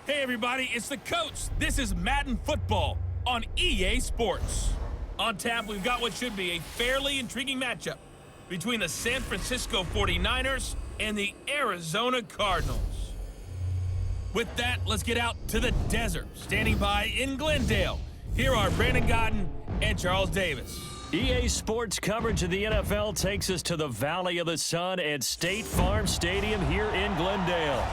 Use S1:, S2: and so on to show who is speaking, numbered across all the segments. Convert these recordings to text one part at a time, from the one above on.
S1: Hey everybody, it's the coach. This is Madden Football on EA Sports. On tap, we've got what should be a fairly intriguing matchup between the San Francisco 49ers and the Arizona Cardinals. With that, let's get out to the desert. Standing by in Glendale, here are Brandon Godden and Charles Davis.
S2: EA Sports coverage of the NFL takes us to the Valley of the Sun at State Farm Stadium here in Glendale.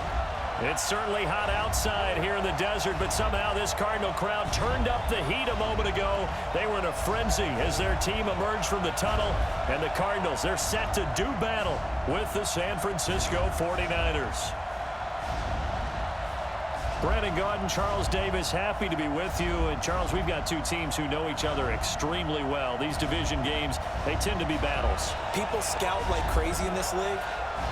S2: It's certainly hot outside here in the desert, but somehow this Cardinal crowd turned up the heat a moment ago. They were in a frenzy as their team emerged from the tunnel, and the Cardinals, they're set to do battle with the San Francisco 49ers. Brandon Gaudin, Charles Davis, happy to be with you. And Charles, we've got two teams who know each other extremely well. These division games, they tend to be battles.
S3: People scout like crazy in this league,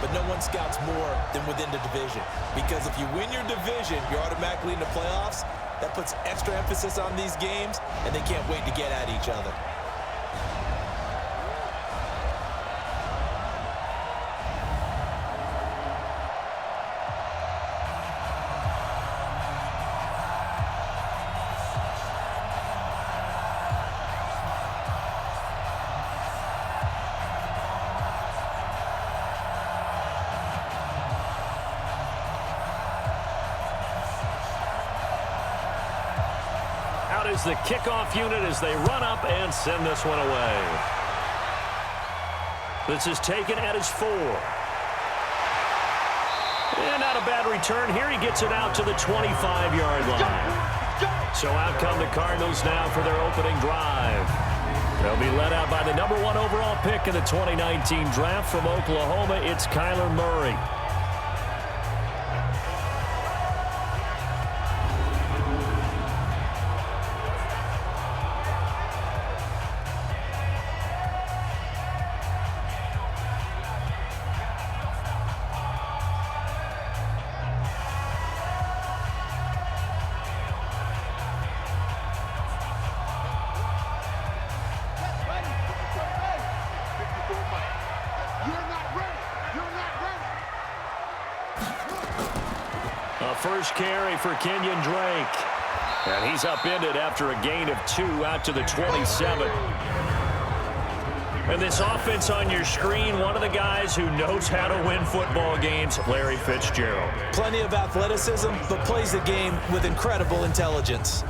S3: but no one scouts more than within the division. Because if you win your division, you're automatically in the playoffs. That puts extra emphasis on these games, and they can't wait to get at each other.
S2: Out is the kickoff unit as they run up and send this one away. This is taken at his 4. And not a bad return here. He gets it out to the 25-yard line. So out come the Cardinals now for their opening drive. They'll be led out by the number 1 overall pick in the 2019 draft from Oklahoma. It's Kyler Murray. First carry for Kenyon Drake. And he's upended after a gain of 2 out to the 27. And this offense on your screen, one of the guys who knows how to win football games, Larry Fitzgerald.
S3: Plenty of athleticism, but plays the game with incredible intelligence.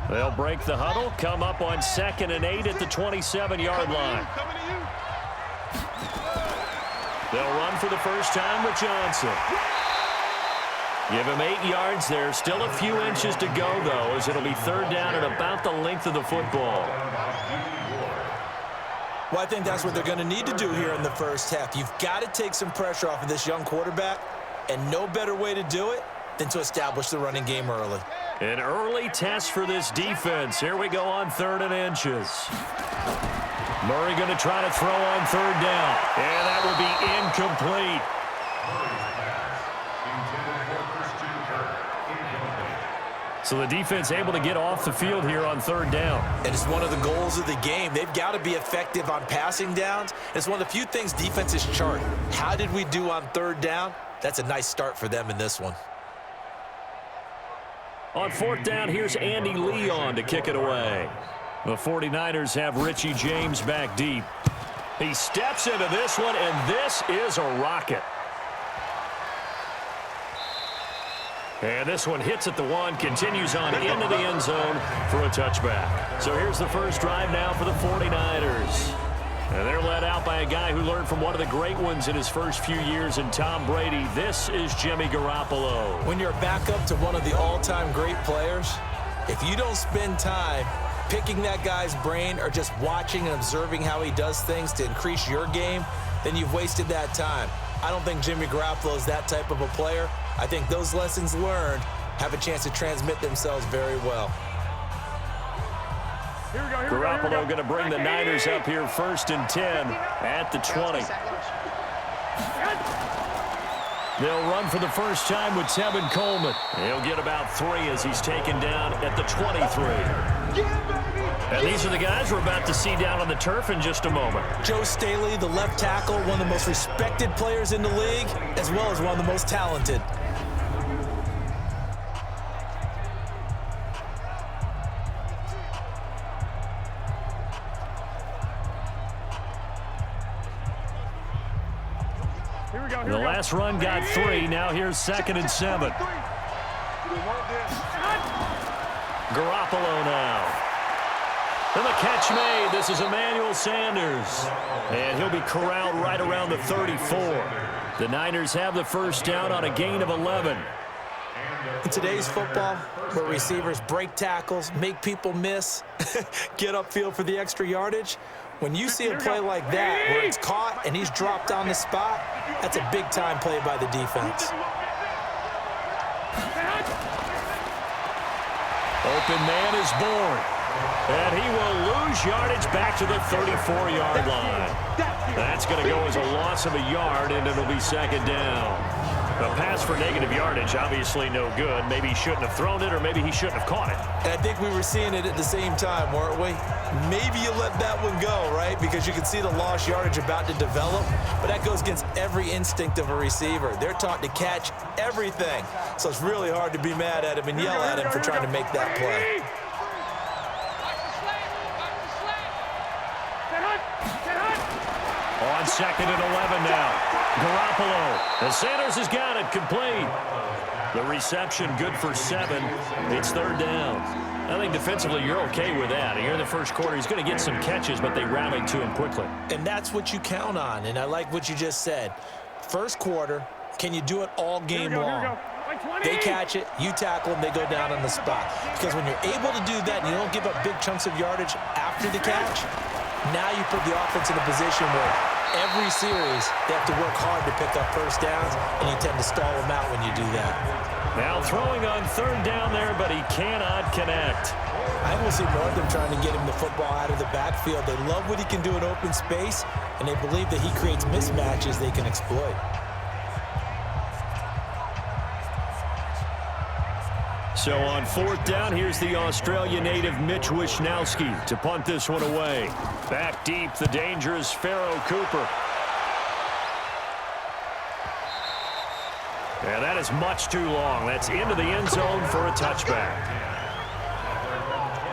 S2: They'll break the huddle, come up on 2nd and 8 at the 27-yard line. They'll run for the first time with Johnson. Give him 8 yards there. Still a few inches to go, though, as it'll be 3rd down and about the length of the football.
S3: Well, I think that's what they're going to need to do here in the first half. You've got to take some pressure off of this young quarterback, and no better way to do it than to establish the running game early.
S2: An early test for this defense. Here we go on 3rd and inches. Murray going to try to throw on 3rd down. And that will be incomplete. So the defense able to get off the field here on 3rd down.
S3: And it's one of the goals of the game. They've got to be effective on passing downs. It's one of the few things defenses chart. How did we do on 3rd down? That's a nice start for them in this one.
S2: On 4th down, here's Andy Leon to kick it away. The 49ers have Richie James back deep. He steps into this one, and this is a rocket. And this one hits at the 1, continues on into the end zone for a touchback. So here's the first drive now for the 49ers. And they're led out by a guy who learned from one of the great ones in his first few years in Tom Brady. This is Jimmy Garoppolo.
S3: When you're a backup to one of the all-time great players, if you don't spend time picking that guy's brain or just watching and observing how he does things to increase your game, then you've wasted that time. I don't think Jimmy Garoppolo is that type of a player. I think those lessons learned have a chance to transmit themselves very well.
S2: Garoppolo going to bring the Niners up here 1st and 10 at the 20. They'll run for the first time with Tevin Coleman. He'll get about 3 as he's taken down at the 23. And these are the guys we're about to see down on the turf in just a moment.
S3: Joe Staley, the left tackle, one of the most respected players in the league, as well as one of the most talented.
S2: The last run got 3. Now here's 2nd and 7. Garoppolo now. And the catch made. This is Emmanuel Sanders. And he'll be corralled right around the 34. The Niners have the first down on a gain of 11.
S3: In today's football, where receivers break tackles, make people miss, get upfield for the extra yardage, when you see a play like that where it's caught and he's dropped on the spot, that's a big-time play by the defense.
S2: Open man is born. And he will lose yardage back to the 34-yard line. That's going to go as a loss of a yard, and it'll be 2nd down. A pass for negative yardage, obviously no good. Maybe he shouldn't have thrown it, or maybe he shouldn't have caught it.
S3: And I think we were seeing it at the same time, weren't we? Maybe you let that one go, right? Because you can see the lost yardage about to develop, but that goes against every instinct of a receiver. They're taught to catch everything. So it's really hard to be mad at him and yell at him for trying to make that play.
S2: On 2nd and 11 now. Garoppolo. And Sanders has got it complete. The reception good for 7. It's 3rd down. I think defensively you're okay with that. Here in the first quarter, he's going to get some catches, but they rallied to him quickly.
S3: And that's what you count on, and I like what you just said. First quarter, can you do it all game long? They catch it, you tackle them, they go down on the spot. Because when you're able to do that and you don't give up big chunks of yardage after the catch, now you put the offense in a position where every series they have to work hard to pick up first downs, and you tend to stall them out when you do that.
S2: Now throwing on 3rd down there, but he cannot connect.
S3: I will see more of them trying to get him the football out of the backfield. They love what he can do in open space, and they believe that he creates mismatches they can exploit.
S2: So on 4th down, here's the Australia native Mitch Wishnowsky to punt this one away. Back deep, the dangerous Pharaoh Cooper. And that is much too long. That's into the end zone for a touchback.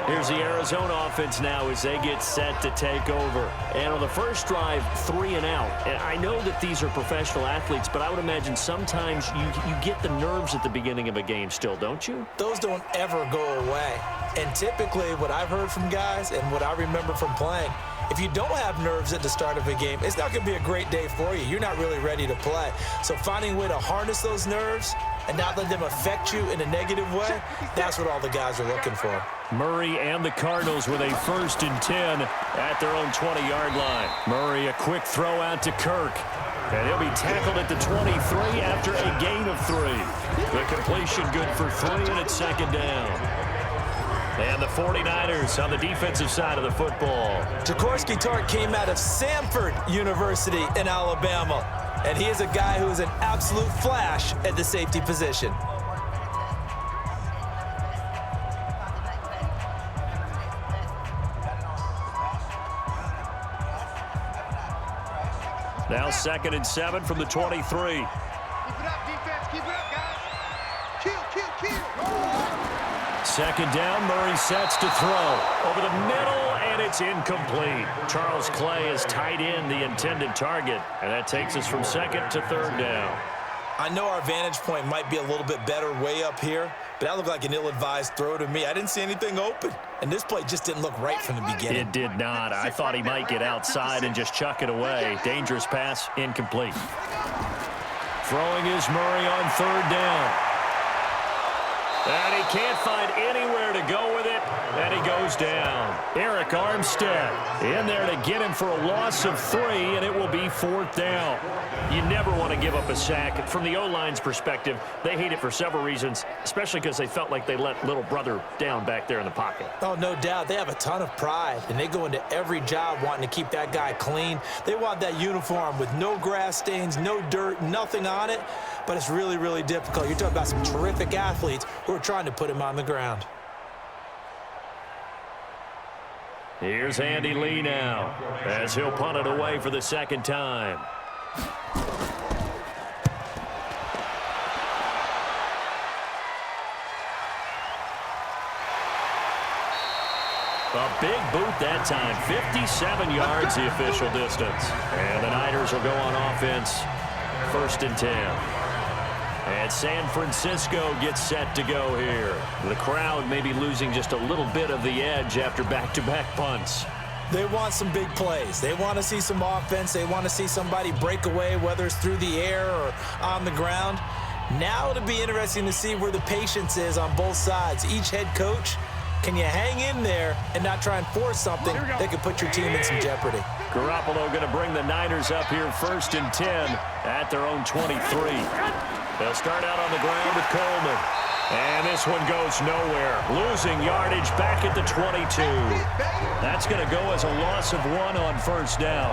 S2: Here's the Arizona offense now as they get set to take over. And on the first drive, 3 and out. And I know that these are professional athletes, but I would imagine sometimes you get the nerves at the beginning of a game still, don't you?
S3: Those don't ever go away. And typically what I've heard from guys and what I remember from playing, if you don't have nerves at the start of a game, it's not going to be a great day for you. You're not really ready to play. So finding a way to harness those nerves and not let them affect you in a negative way, that's what all the guys are looking for.
S2: Murray and the Cardinals with a 1st and 10 at their own 20-yard line. Murray, a quick throw out to Kirk. And he'll be tackled at the 23 after a gain of 3. The completion good for 3, and it's 2nd down. And the 49ers on the defensive side of the football.
S3: Jaworski Tartt came out of Samford University in Alabama. And he is a guy who is an absolute flash at the safety position.
S2: Now 2nd and 7 from the 23.
S4: Keep it up, defense. Keep it up, guys. Kill.
S2: 2nd down, Murray sets to throw. Over the middle, and it's incomplete. Charles Clay is tight in the intended target, and that takes us from 2nd to 3rd down.
S3: I know our vantage point might be a little bit better way up here, but that looked like an ill-advised throw to me. I didn't see anything open, and this play just didn't look right from the beginning.
S2: It did not. I thought he might get outside and just chuck it away. Dangerous pass, incomplete. Throwing is Murray on 3rd down. And he can't find anywhere to go with it, and he goes down. Eric Armstead in there to get him for a loss of 3, and it will be 4th down. You never want to give up a sack. From the O-line's perspective, they hate it for several reasons, especially because they felt like they let little brother down back there in the pocket.
S3: Oh, no doubt. They have a ton of pride, and they go into every job wanting to keep that guy clean. They want that uniform with no grass stains, no dirt, nothing on it, but it's really, really difficult. You're talking about some terrific athletes who are trying to put him on the ground.
S2: Here's Andy Lee now as he'll punt it away for the second time. A big boot that time. 57 yards the official distance. And the Niners will go on offense. 1st and 10. And San Francisco gets set to go here. The crowd may be losing just a little bit of the edge after back-to-back punts.
S3: They want some big plays. They want to see some offense. They want to see somebody break away, whether it's through the air or on the ground. Now it'll be interesting to see where the patience is on both sides. Each head coach, can you hang in there and not try and force something that could put your team in some jeopardy?
S2: Garoppolo going to bring the Niners up here 1st and 10 at their own 23. They'll start out on the ground with Coleman. And this one goes nowhere. Losing yardage back at the 22. That's going to go as a loss of 1 on 1st down.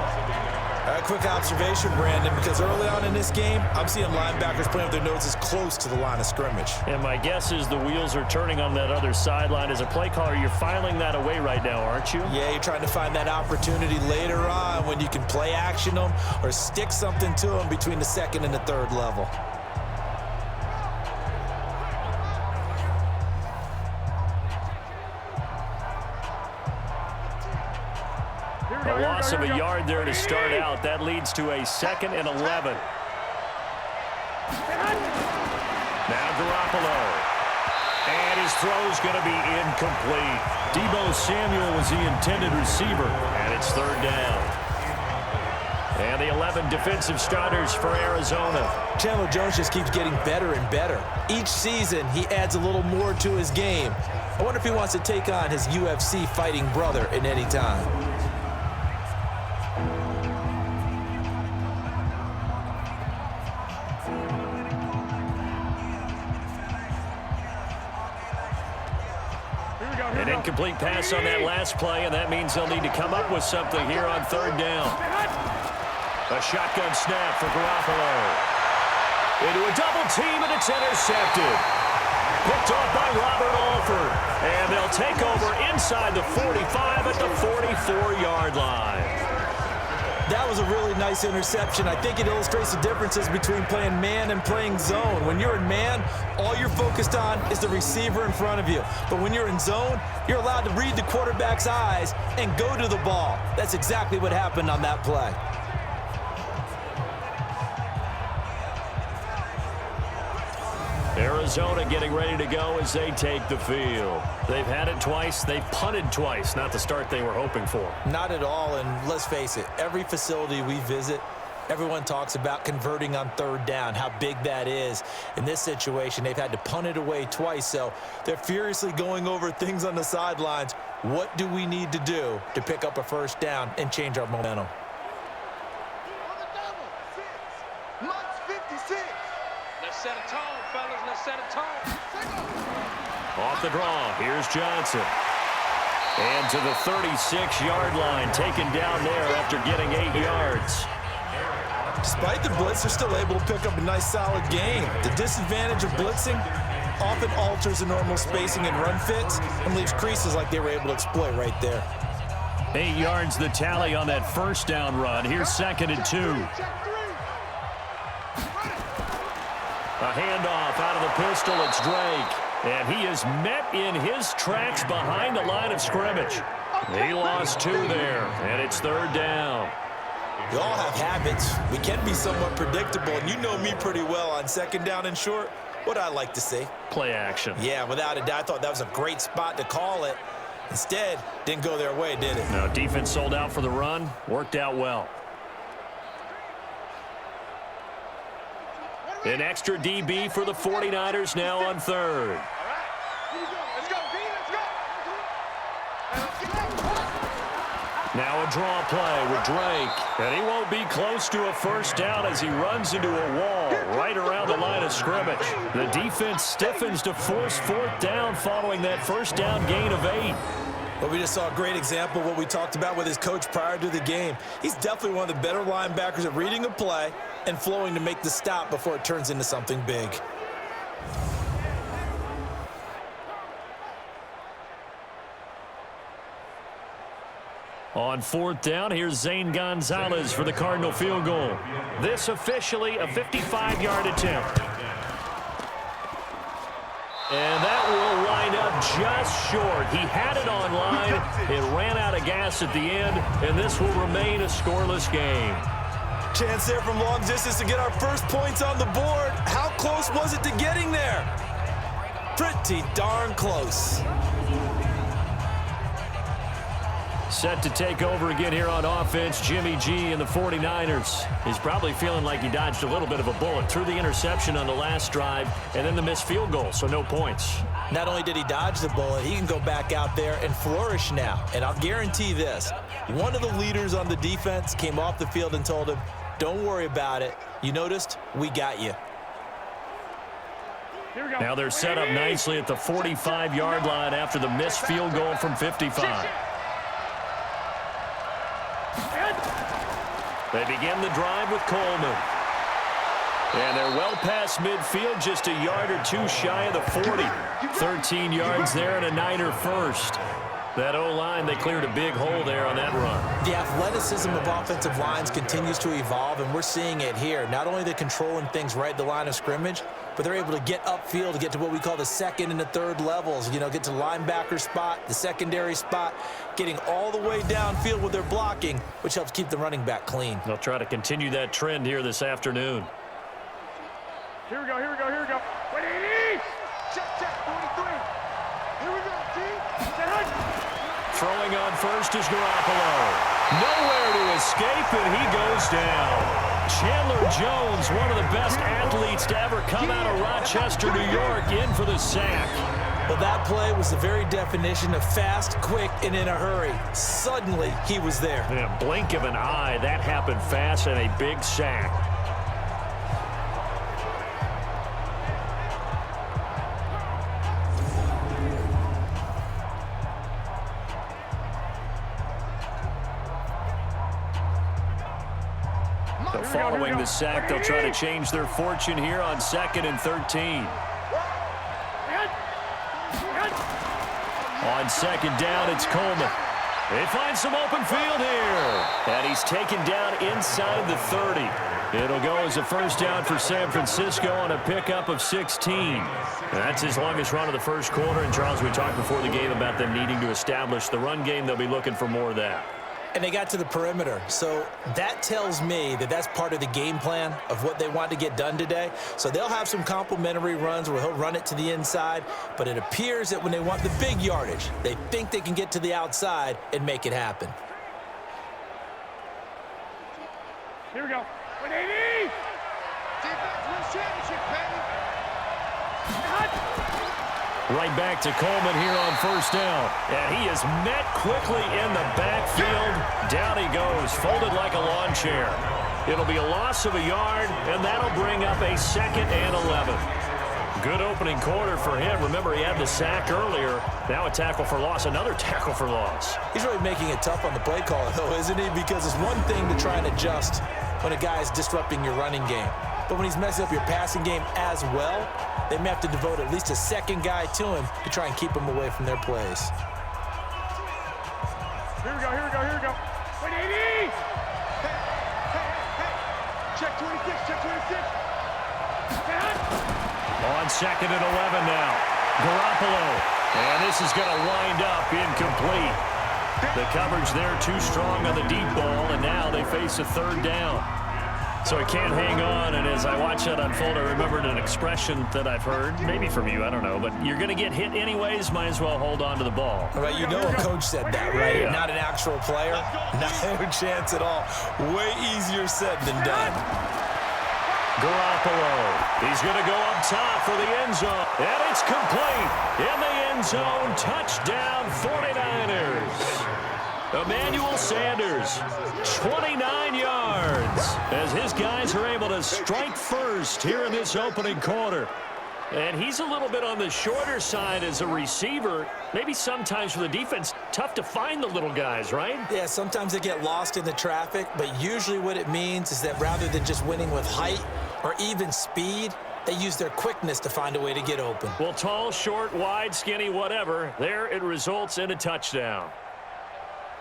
S3: A quick observation, Brandon, because early on in this game, I'm seeing linebackers playing with their noses close to the line of scrimmage.
S2: And my guess is the wheels are turning on that other sideline. As a play caller, you're filing that away right now, aren't you?
S3: Yeah, you're trying to find that opportunity later on when you can play action them or stick something to them between the 2nd and the 3rd level.
S2: A loss of a yard there to start out. That leads to a 2nd and 11. Now Garoppolo. And his throw's going to be incomplete. Deebo Samuel was the intended receiver. And it's 3rd down. And the 11 defensive starters for Arizona.
S3: Chandler Jones just keeps getting better and better. Each season, he adds a little more to his game. I wonder if he wants to take on his UFC fighting brother at any time.
S2: An incomplete pass on that last play, and that means they'll need to come up with something here on 3rd down. A shotgun snap for Garoppolo. Into a double team, and it's intercepted. Picked off by Robert Alford. And they'll take over inside the 45 at the 44-yard line.
S3: That was a really nice interception. I think it illustrates the differences between playing man and playing zone. When you're in man, all you're focused on is the receiver in front of you. But when you're in zone, you're allowed to read the quarterback's eyes and go to the ball. That's exactly what happened on that play.
S2: Arizona getting ready to go as they take the field. They've had it twice. They've punted twice. Not the start they were hoping for.
S3: Not at all, and let's face it, every facility we visit, everyone talks about converting on 3rd down, how big that is. In this situation, they've had to punt it away twice, so they're furiously going over things on the sidelines. What do we need to do to pick up a 1st down and change our momentum?
S5: Let's set a tone, fellas. Let's set a tone.
S2: Off the draw, here's Johnson. And to the 36-yard line, taken down there after getting 8 yards.
S3: Despite the blitz, they're still able to pick up a nice, solid gain. The disadvantage of blitzing often alters the normal spacing and run fits and leaves creases like they were able to exploit right there.
S2: 8 yards the tally on that 1st down run. Here's 2nd and 2. A handoff out of the pistol. It's Drake. And he is met in his tracks behind the line of scrimmage. He lost 2 there, and it's 3rd down.
S3: We all have habits. We can be somewhat predictable, and you know me pretty well on 2nd down and short. What I like to see.
S2: Play action.
S3: Yeah, without a doubt, I thought that was a great spot to call it. Instead, didn't go their way, did it?
S2: No, defense sold out for the run. Worked out well. An extra DB for the 49ers now on 3rd. Now a draw play with Drake. And he won't be close to a 1st down as he runs into a wall right around the line of scrimmage. The defense stiffens to force 4th down following that 1st down gain of 8.
S3: Well, we just saw a great example of what we talked about with his coach prior to the game. He's definitely one of the better linebackers at reading a play and flowing to make the stop before it turns into something big.
S2: On 4th down, here's Zane Gonzalez for the Cardinal field goal. This officially a 55-yard attempt. And that will wind up just short. He had it on line. It ran out of gas at the end, and this will remain a scoreless game.
S3: Chance there from long distance to get our first points on the board. How close was it to getting there? Pretty darn close.
S2: Set to take over again here on offense, Jimmy G and the 49ers. He's probably feeling like he dodged a little bit of a bullet. Threw the interception on the last drive and then the missed field goal, so no points.
S3: Not only did he dodge the bullet, he can go back out there and flourish now. And I'll guarantee this, one of the leaders on the defense came off the field and told him, don't worry about it. You noticed? We got you.
S2: Now they're set up nicely at the 45-yard line after the missed field goal from 55. They begin the drive with Coleman. And they're well past midfield, just a yard or two shy of the 40. 13 yards there and a Niner first. That O-line, they cleared a big hole there on that run.
S3: The athleticism of offensive lines continues to evolve, and we're seeing it here. Not only the controlling things right at the line of scrimmage, but they're able to get upfield to get to what we call the second and the third levels. You know, get to the linebacker spot, the secondary spot, getting all the way downfield with their blocking, which helps keep the running back clean.
S2: They'll try to continue that trend here this afternoon.
S4: Here we go, here we go, here we go. 180! Check, 43. Here we go, T.
S2: Throwing on first is Garoppolo. Nowhere to escape, and he goes down. Chandler Jones, one of the best athletes to ever come out of Rochester, New York, in for the sack.
S3: Well, that play was the very definition of fast, quick, and in a hurry. Suddenly, he was there.
S2: In a blink of an eye, that happened fast, and a big sack. Following the sack, they'll try to change their fortune here on 2nd and 13. On 2nd down, it's Coleman. They find some open field here. And he's taken down inside the 30. It'll go as a first down for San Francisco on a pickup of 16. And that's his longest run of the first quarter. And, Charles, we talked before the game about them needing to establish the run game. They'll be looking for more of that.
S3: And they got to the perimeter. So that tells me that that's part of the game plan of what they want to get done today. So they'll have some complimentary runs where he'll run it to the inside. But it appears that when they want the big yardage, they think they can get to the outside and make it happen.
S4: Here we go. 180! Defense wins championship, baby!
S2: Right back to Coleman here on first down. And he is met quickly in the backfield. Down he goes, folded like a lawn chair. It'll be a loss of a yard, and that'll bring up a 2nd and 11. Good opening quarter for him. Remember, he had the sack earlier. Now a tackle for loss, another tackle for loss.
S3: He's really making it tough on the play caller, though, isn't he? Because it's one thing to try and adjust when a guy's disrupting your running game. But when he's messing up your passing game as well, they may have to devote at least a second guy to him to try and keep him away from their plays.
S4: Here we go, here we go, here we go. 180! Hey. Check 26, check 26.
S2: On 2nd and 11 now. Garoppolo. And this is going to wind up incomplete. The coverage there too strong on the deep ball, and now they face a 3rd down. So he can't hang on, and as I watch that unfold, I remembered an expression that I've heard, maybe from you, I don't know, but you're going to get hit anyways, might as well hold on to the ball.
S3: Right, you know a coach said that, right?
S2: Yeah.
S3: Not an actual player. No chance at all. Way easier said than done.
S2: Garoppolo. He's going to go up top for the end zone, and it's complete. In the end zone, touchdown 49ers. Emmanuel Sanders, 29 yards, as his guys are able to strike first here in this opening quarter. And he's a little bit on the shorter side as a receiver. Maybe sometimes for the defense, tough to find the little guys, right?
S3: Yeah, sometimes they get lost in the traffic, but usually what it means is that rather than just winning with height or even speed, they use their quickness to find a way to get open.
S2: Well, tall, short, wide, skinny, whatever, there it results in a touchdown.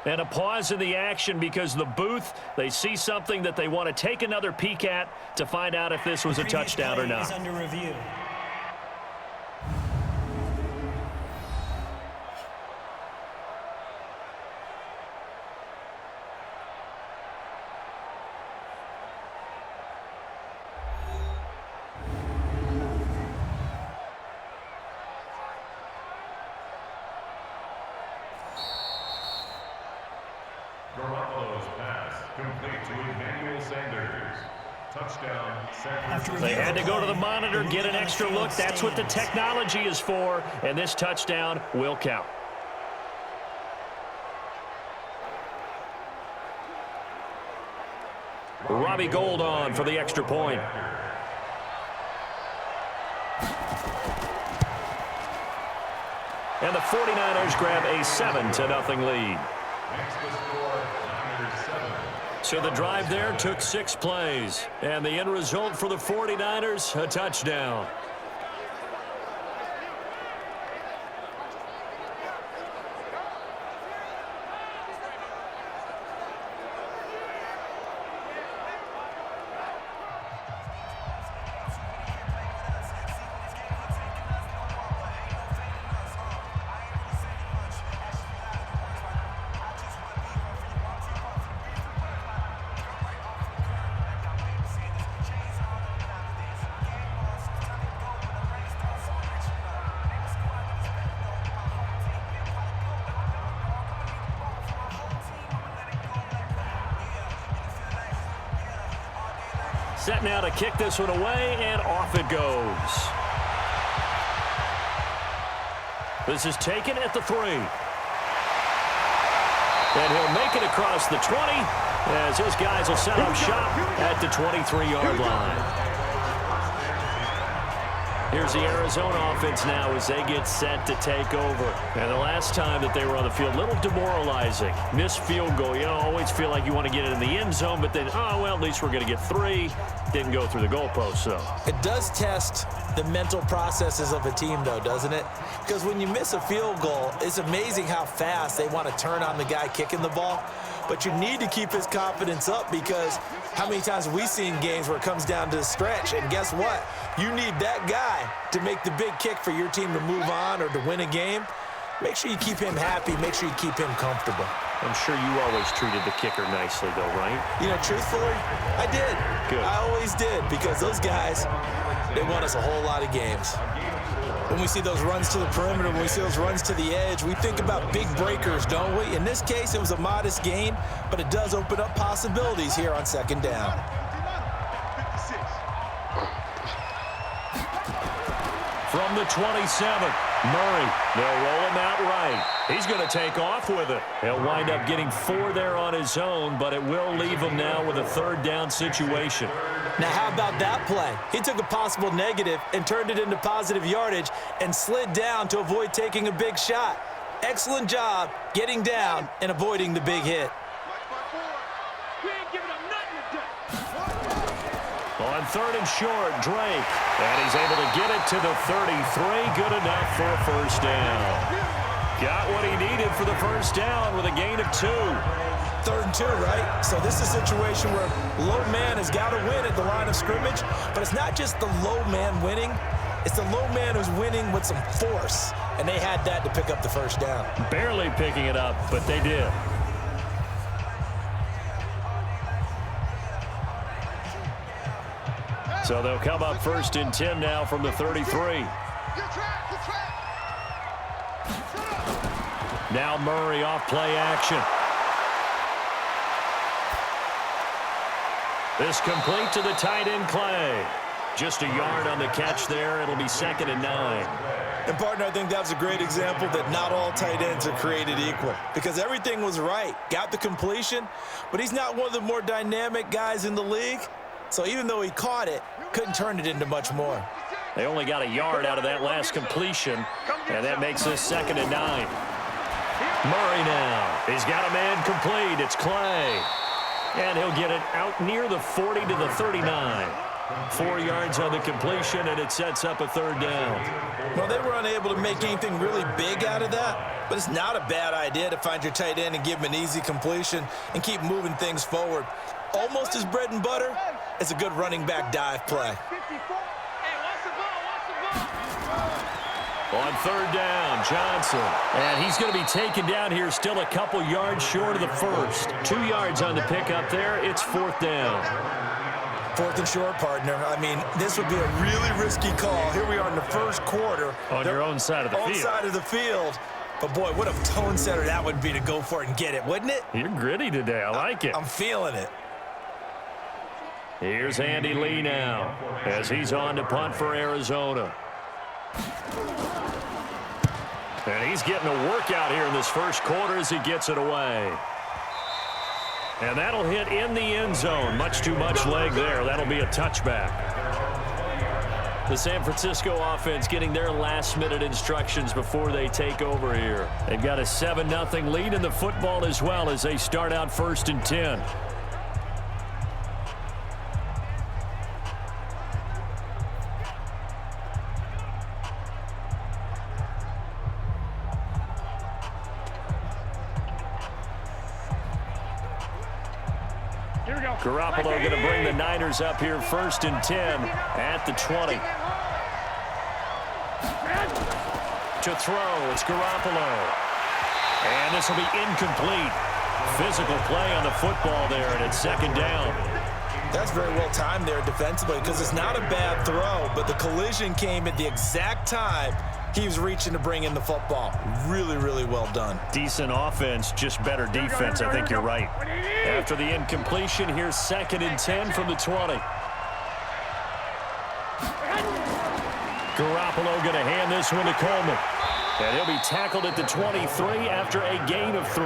S2: And a pause in the action because the booth, they see something that they want to take another peek at to find out if this was a touchdown or not.
S6: Under review.
S2: They had to go to the monitor, get an extra look. That's what the technology is for, and this touchdown will count. Robbie Gould on for the extra point. And the 49ers grab a 7-0 lead. So the drive there took 6 plays. And the end result for the 49ers, a touchdown. Set now to kick this one away, and off it goes. This is taken at the 3. And he'll make it across the 20 as his guys will set up shop at the 23-yard line. Here's the Arizona offense now as they get set to take over. And the last time that they were on the field, a little demoralizing. Missed field goal. You know, always feel like you want to get it in the end zone, but then, oh, well, at least we're going to get 3. Didn't go through the goalpost, though.
S3: It does test the mental processes of a team, though, doesn't it? Because when you miss a field goal, it's amazing how fast they want to turn on the guy kicking the ball. But you need to keep his confidence up because how many times have we seen games where it comes down to the stretch, and guess what? You need that guy to make the big kick for your team to move on or to win a game. Make sure you keep him happy. Make sure you keep him comfortable.
S2: I'm sure you always treated the kicker nicely, though, right?
S3: You know, truthfully, I did.
S2: Good.
S3: I always did because those guys, they won us a whole lot of games. When we see those runs to the perimeter, when we see those runs to the edge, we think about big breakers, don't we? In this case, it was a modest gain, but it does open up possibilities here on second down.
S2: From the 27, Murray, they'll roll him out right. He's going to take off with it. He'll wind up getting 4 there on his own, but it will leave him now with a third down situation.
S3: Now, how about that play? He took a possible negative and turned it into positive yardage and slid down to avoid taking a big shot. Excellent job getting down and avoiding the big hit.
S2: On 3rd and short, Drake. And he's able to get it to the 33. Good enough for a first down. Got what he needed for the first down with a gain of 2.
S3: 3rd and 2, right? So this is a situation where low man has got to win at the line of scrimmage, but it's not just the low man winning. It's the low man who's winning with some force, and they had that to pick up the first down.
S2: Barely picking it up, but they did. So they'll come up 1st and 10 now from the 33. Now Murray off play action. This complete to the tight end Clay. Just a yard on the catch there. It'll be 2nd and 9.
S3: And, partner, I think that was a great example that not all tight ends are created equal because everything was right. Got the completion, but he's not one of the more dynamic guys in the league. So even though he caught it, couldn't turn it into much more.
S2: They only got a yard out of that last completion, and that makes this 2nd and 9. Murray now. He's got a man complete. It's Clay. And he'll get it out near the 40 to the 39. 4 yards on the completion, and it sets up a third down.
S3: Well, they were unable to make anything really big out of that, but it's not a bad idea to find your tight end and give him an easy completion and keep moving things forward. Almost as bread and butter as a good running back dive play.
S2: On third down, Johnson. And he's going to be taken down here, still a couple yards short of the first. 2 yards on the pickup there. It's fourth down.
S3: Fourth and short, partner. I mean, this would be a really risky call. Here we are in the first quarter.
S2: On your own side of the field.
S3: On side of the field. But, boy, what a tone setter that would be to go for it and get it, wouldn't it?
S2: You're gritty today. I like it.
S3: I'm feeling it.
S2: Here's Andy Lee now as he's on to punt for Arizona. And he's getting a workout here in this first quarter as he gets it away. And that'll hit in the end zone. Much too much leg there. That'll be a touchback. The San Francisco offense getting their last-minute instructions before they take over here. They've got a 7-0 lead in the football as well as they start out 1st and 10. Garoppolo going to bring the Niners up here 1st and 10 at the 20. To throw, it's Garoppolo. And this will be incomplete. Physical play on the football there, and it's 2nd down.
S3: That's very well timed there defensively because it's not a bad throw, but the collision came at the exact time he was reaching to bring in the football. Really, really well done.
S2: Decent offense, just better defense. I think you're right. After the incompletion, here's 2nd and 10 from the 20. Garoppolo going to hand this one to Coleman. And he'll be tackled at the 23 after a gain of 3.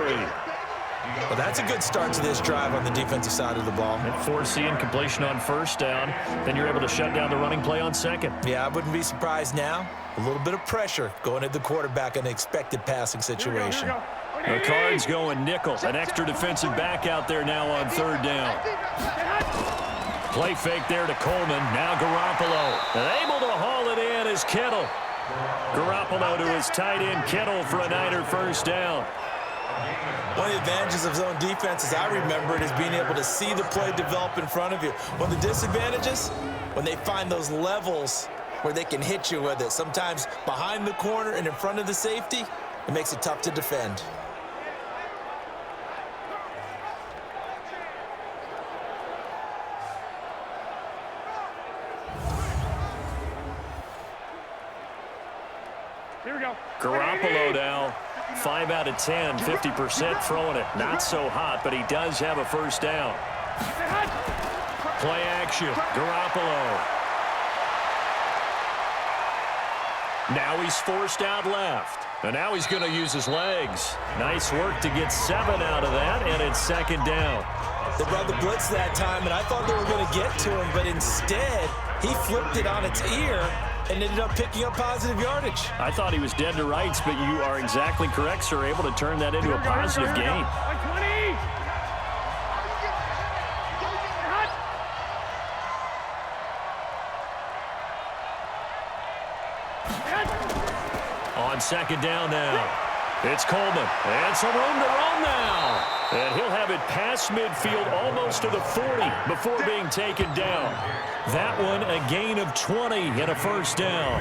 S3: Well, that's a good start to this drive on the defensive side of the ball.
S2: And force the incompletion on 1st down. Then you're able to shut down the running play on 2nd.
S3: Yeah, I wouldn't be surprised now. A little bit of pressure going at the quarterback in an expected passing situation.
S2: The Cards going nickel. An extra defensive back out there now on 3rd down. Play fake there to Coleman. Now Garoppolo. And able to haul it in is Kittle. Garoppolo to his tight end Kittle for a Niner 1st down.
S3: One of the advantages of zone defense, as I remember it, is being able to see the play develop in front of you. One of the disadvantages, when they find those levels where they can hit you with it, sometimes behind the corner and in front of the safety, it makes it tough to defend.
S4: Here we go.
S2: Garoppolo now, 5 out of 10, 50% throwing it. Not so hot, but he does have a 1st down. Play action, Garoppolo. Now he's forced out left. And now he's going to use his legs. Nice work to get 7 out of that, and it's 2nd down.
S3: They brought the blitz that time, and I thought they were going to get to him, but instead, he flipped it on its ear and ended up picking up positive yardage.
S2: I thought he was dead to rights, but you are exactly correct, sir. Able to turn that into a positive gain. On 2nd down now. It's Coleman. And some room to run now. And he'll have it past midfield almost to the 40 before being taken down. That one a gain of 20 and a 1st down.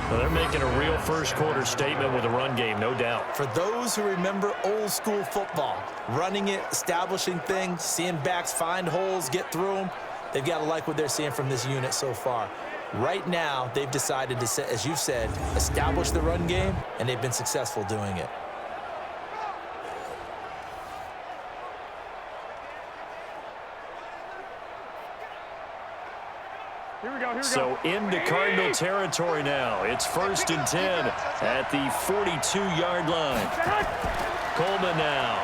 S2: Well, they're making a real first quarter statement with a run game, no doubt.
S3: For those who remember old school football, running it, establishing things, seeing backs find holes, get through them, they've got to like what they're seeing from this unit so far. Right now, they've decided to, as you said, establish the run game, and they've been successful doing it.
S2: So into Cardinal territory now. It's 1st and 10 at the 42-yard line. Coleman now.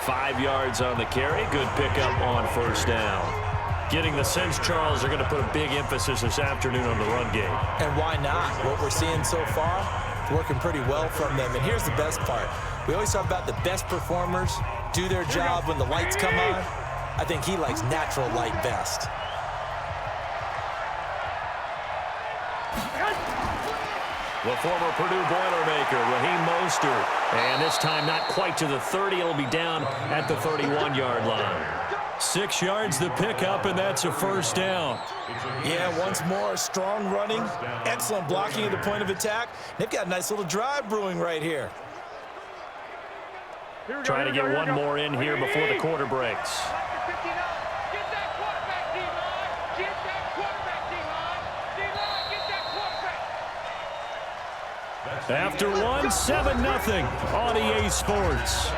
S2: 5 yards on the carry. Good pickup on 1st down. Getting the sense, Charles, are going to put a big emphasis this afternoon on the run game.
S3: And why not? What we're seeing so far, working pretty well from them. And here's the best part. We always talk about the best performers do their job when the lights come on. I think he likes natural light best.
S2: The former Purdue Boilermaker, Raheem Mostert. And this time not quite to the 30. It'll be down at the 31-yard line. 6 yards the pickup, and that's a first down.
S3: Yeah, once more, strong running, excellent blocking at the point of attack. They've got a nice little drive brewing right here.
S2: Trying to get one more in here before the quarter breaks. After one, 7-0 on EA Sports.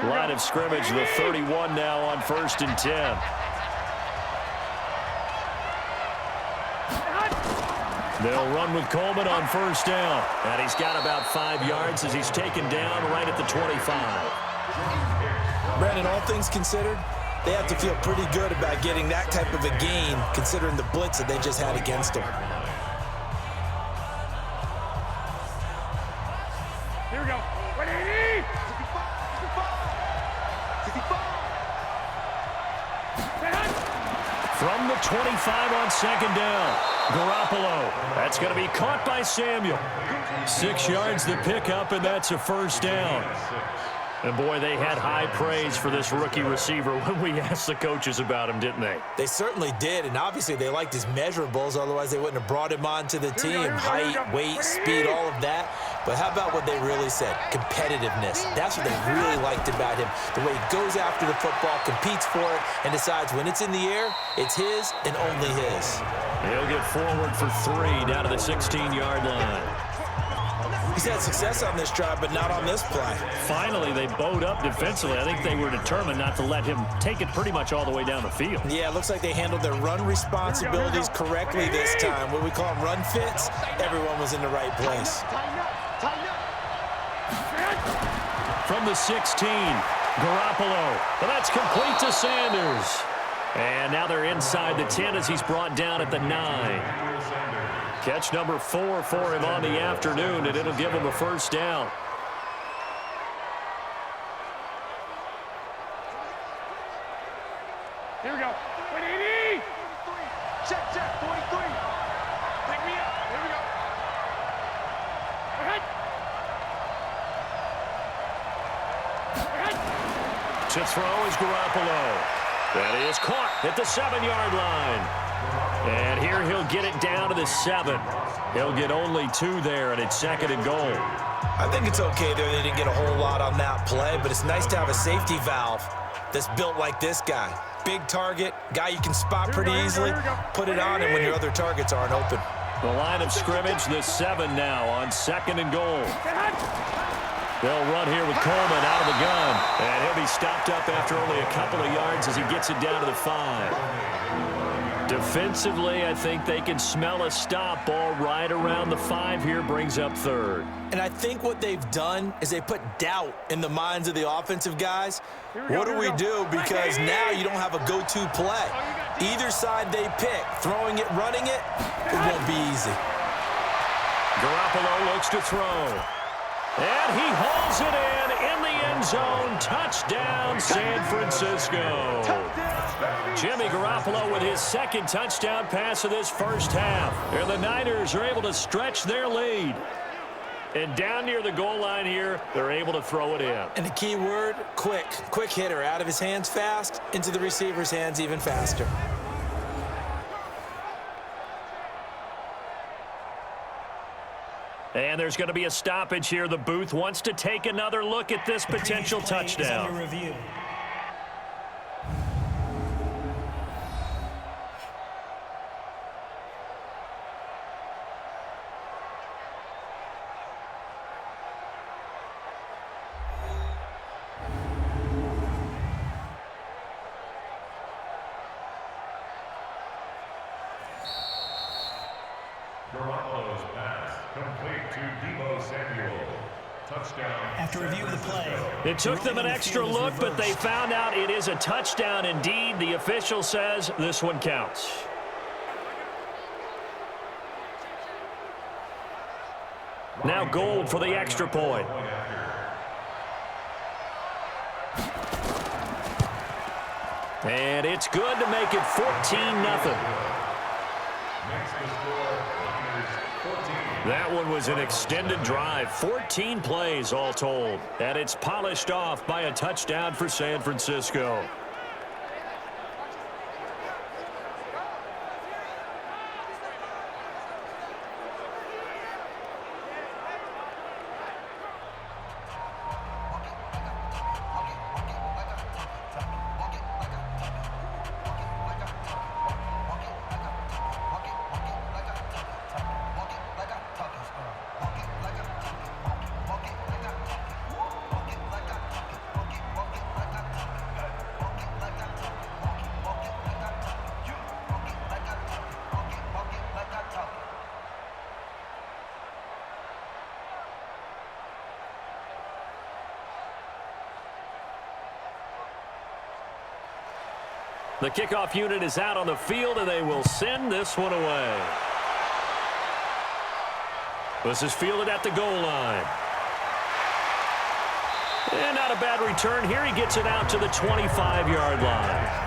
S2: Line of scrimmage, the 31 now on 1st and 10. They'll run with Coleman on 1st down. And he's got about 5 yards as he's taken down right at the 25.
S3: Brandon, all things considered, they have to feel pretty good about getting that type of a gain considering the blitz that they just had against them.
S4: Here we go.
S2: From the 25 on 2nd down, Garoppolo. That's going to be caught by Samuel. 6 yards the pickup, and that's a first down. And, boy, they had high praise for this rookie receiver when we asked the coaches about him, didn't they?
S3: They certainly did, and obviously they liked his measurables. Otherwise, they wouldn't have brought him onto the team. Height, weight, speed, all of that. But how about what they really said? Competitiveness. That's what they really liked about him. The way he goes after the football, competes for it, and decides when it's in the air, it's his and only his.
S2: He'll get forward for 3 down to the 16-yard line.
S3: He's had success on this drive, but not on this play.
S2: Finally, they bowed up defensively. I think they were determined not to let him take it pretty much all the way down the field.
S3: Yeah, it looks like they handled their run responsibilities correctly this time. What we call them run fits, everyone was in the right place.
S2: From the 16, Garoppolo. Well, that's complete to Sanders. And now they're inside the 10 as he's brought down at the 9. Catch number 4 for him on the afternoon, and it'll give him a first down.
S4: Here we go. 180. Check, 43. Pick me up. Here we go. Ahead.
S2: To throw is Garoppolo. That is caught at the 7-yard line. And here he'll get it down to the 7. He'll get only 2 there, and it's 2nd and goal.
S3: I think it's okay there. They didn't get a whole lot on that play, but it's nice to have a safety valve that's built like this guy. Big target, guy you can spot pretty easily. Put it on him when your other targets aren't open.
S2: The line of scrimmage, the 7 now on 2nd and goal. They'll run here with Coleman out of the gun. And he'll be stopped up after only a couple of yards as he gets it down to the 5. Defensively, I think they can smell a stop. Ball right around the 5 here, brings up 3rd.
S3: And I think what they've done is they put doubt in the minds of the offensive guys. What do we do? Because now you don't have a go-to play. Either side they pick, throwing it, running it, it won't be easy.
S2: Garoppolo looks to throw. And he hauls it in the end zone. Touchdown, San Francisco. Jimmy Garoppolo with his 2nd touchdown pass of this first half. And the Niners are able to stretch their lead. And down near the goal line here, they're able to throw it in.
S3: And the key word, quick. Quick hitter. Out of his hands fast, into the receiver's hands even faster.
S2: And there's going to be a stoppage here. The booth wants to take another look at this potential touchdown.
S6: Garoppolo's pass complete to Deebo Samuel. Touchdown.
S7: After review of the play,
S2: it took them an extra look, but they found out it is a touchdown indeed. The official says this one counts. Now Gold for the extra point. And it's good to make it 14-0. That one was an extended drive, 14 plays all told, and it's polished off by a touchdown for San Francisco. The kickoff unit is out on the field, and they will send this one away. This is fielded at the goal line. And not a bad return here. He gets it out to the 25-yard line.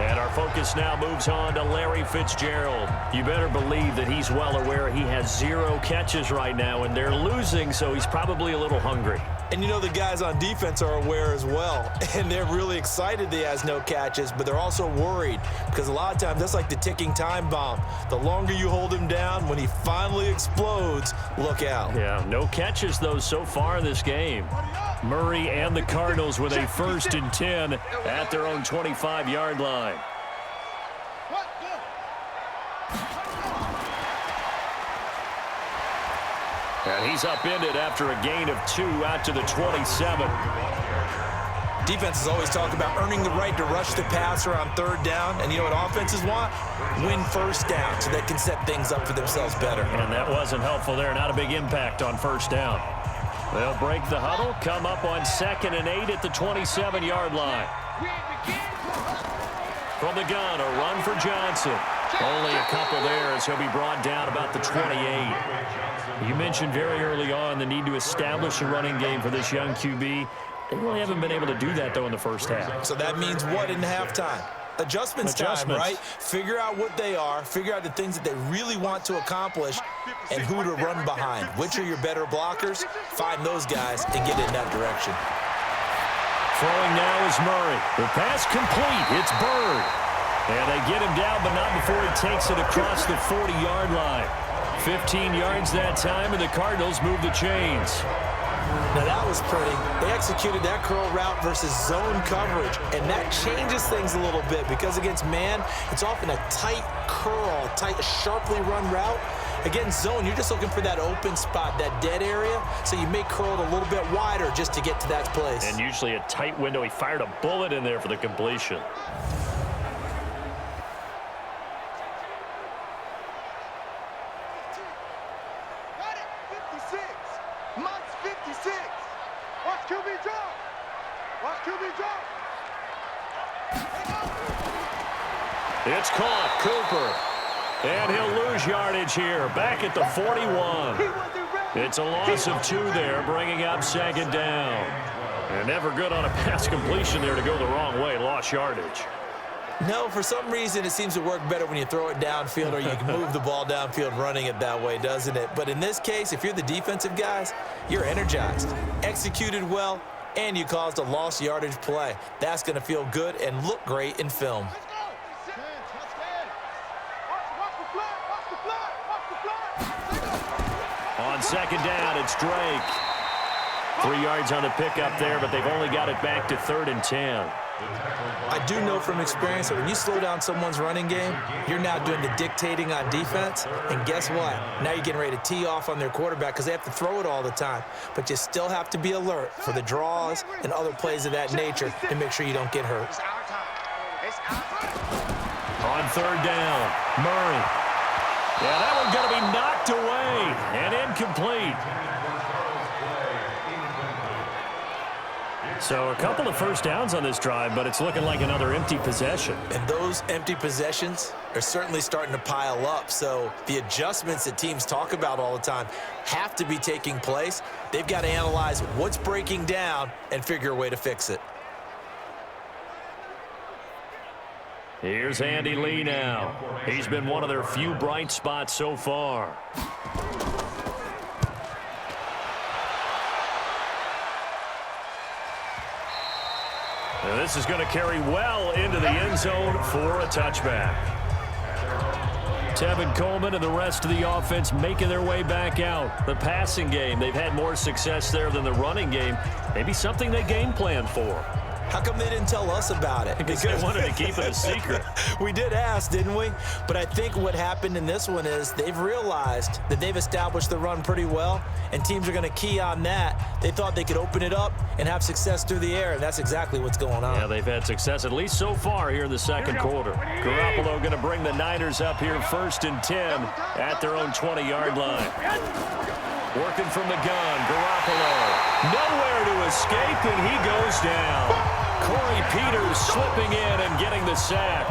S2: And our focus now moves on to Larry Fitzgerald. You better believe that he's well aware he has 0 catches right now, and they're losing, so he's probably a little hungry.
S3: And you know the guys on defense are aware as well. And they're really excited he has no catches, but they're also worried because a lot of times that's like the ticking time bomb. The longer you hold him down, when he finally explodes, look out.
S2: Yeah, no catches, though, so far in this game. Murray and the Cardinals with a 1st and 10 at their own 25-yard line. And he's upended after a gain of 2 out to the 27.
S3: Defenses always talk about earning the right to rush the passer on 3rd down. And you know what offenses want? Win 1st down so they can set things up for themselves better.
S2: And that wasn't helpful there. Not a big impact on 1st down. They'll break the huddle, come up on 2nd and 8 at the 27-yard line. From the gun, a run for Johnson. Only a couple there as he'll be brought down about the 28. You mentioned very early on the need to establish a running game for this young QB. They really haven't been able to do that, though, in the first half.
S3: So that means what in halftime? Adjustments time, right? Figure out what they are, figure out the things that they really want to accomplish, and who to run behind. Which are your better blockers? Find those guys and get in that direction.
S2: Throwing now is Murray. The pass complete. It's Bird. And they get him down, but not before he takes it across the 40-yard line. 15 yards that time, and the Cardinals move the chains.
S3: Now that was pretty. They executed that curl route versus zone coverage, and that changes things a little bit because against man, it's often a tight curl, tight, sharply run route. Against zone, you're just looking for that open spot, that dead area, so you may curl it a little bit wider just to get to that place.
S2: And usually a tight window. He fired a bullet in there for the completion. It's caught, Cooper. And he'll lose yardage here, back at the 41. It's a loss of 2 there, bringing up 2nd down. And never good on a pass completion there to go the wrong way, lost yardage.
S3: No, for some reason it seems to work better when you throw it downfield or you can move the ball downfield running it that way, doesn't it? But in this case, if you're the defensive guys, you're energized, executed well, and you caused a lost yardage play. That's going to feel good and look great in film.
S2: On 2nd down, it's Drake. 3 yards on the pickup there, but they've only got it back to 3rd and 10.
S3: I do know from experience that when you slow down someone's running game, you're now doing the dictating on defense. And guess what? Now you're getting ready to tee off on their quarterback because they have to throw it all the time. But you still have to be alert for the draws and other plays of that nature to make sure you don't get hurt.
S2: third down. Murray. Yeah, that one's going to be knocked away and incomplete. So a couple of first downs on this drive, but it's looking like another empty possession.
S3: And those empty possessions are certainly starting to pile up. So the adjustments that teams talk about all the time have to be taking place. They've got to analyze what's breaking down and figure a way to fix it.
S2: Here's Andy Lee now. He's been one of their few bright spots so far. And this is going to carry well into the end zone for a touchback. Tevin Coleman and the rest of the offense making their way back out. The passing game, they've had more success there than the running game. Maybe something they game plan for.
S3: How come they didn't tell us about it?
S2: Because they wanted to keep it a secret.
S3: We did ask, didn't we? But I think what happened in this one is they've realized that they've established the run pretty well, and teams are going to key on that. They thought they could open it up and have success through the air, and that's exactly what's going on.
S2: Yeah, they've had success at least so far here in the second quarter. Garoppolo going to bring the Niners up here 1st and 10 at their own 20-yard line. Working from the gun, Garoppolo. Nowhere to escape, and he goes down. Corey Peters slipping in and getting the sack.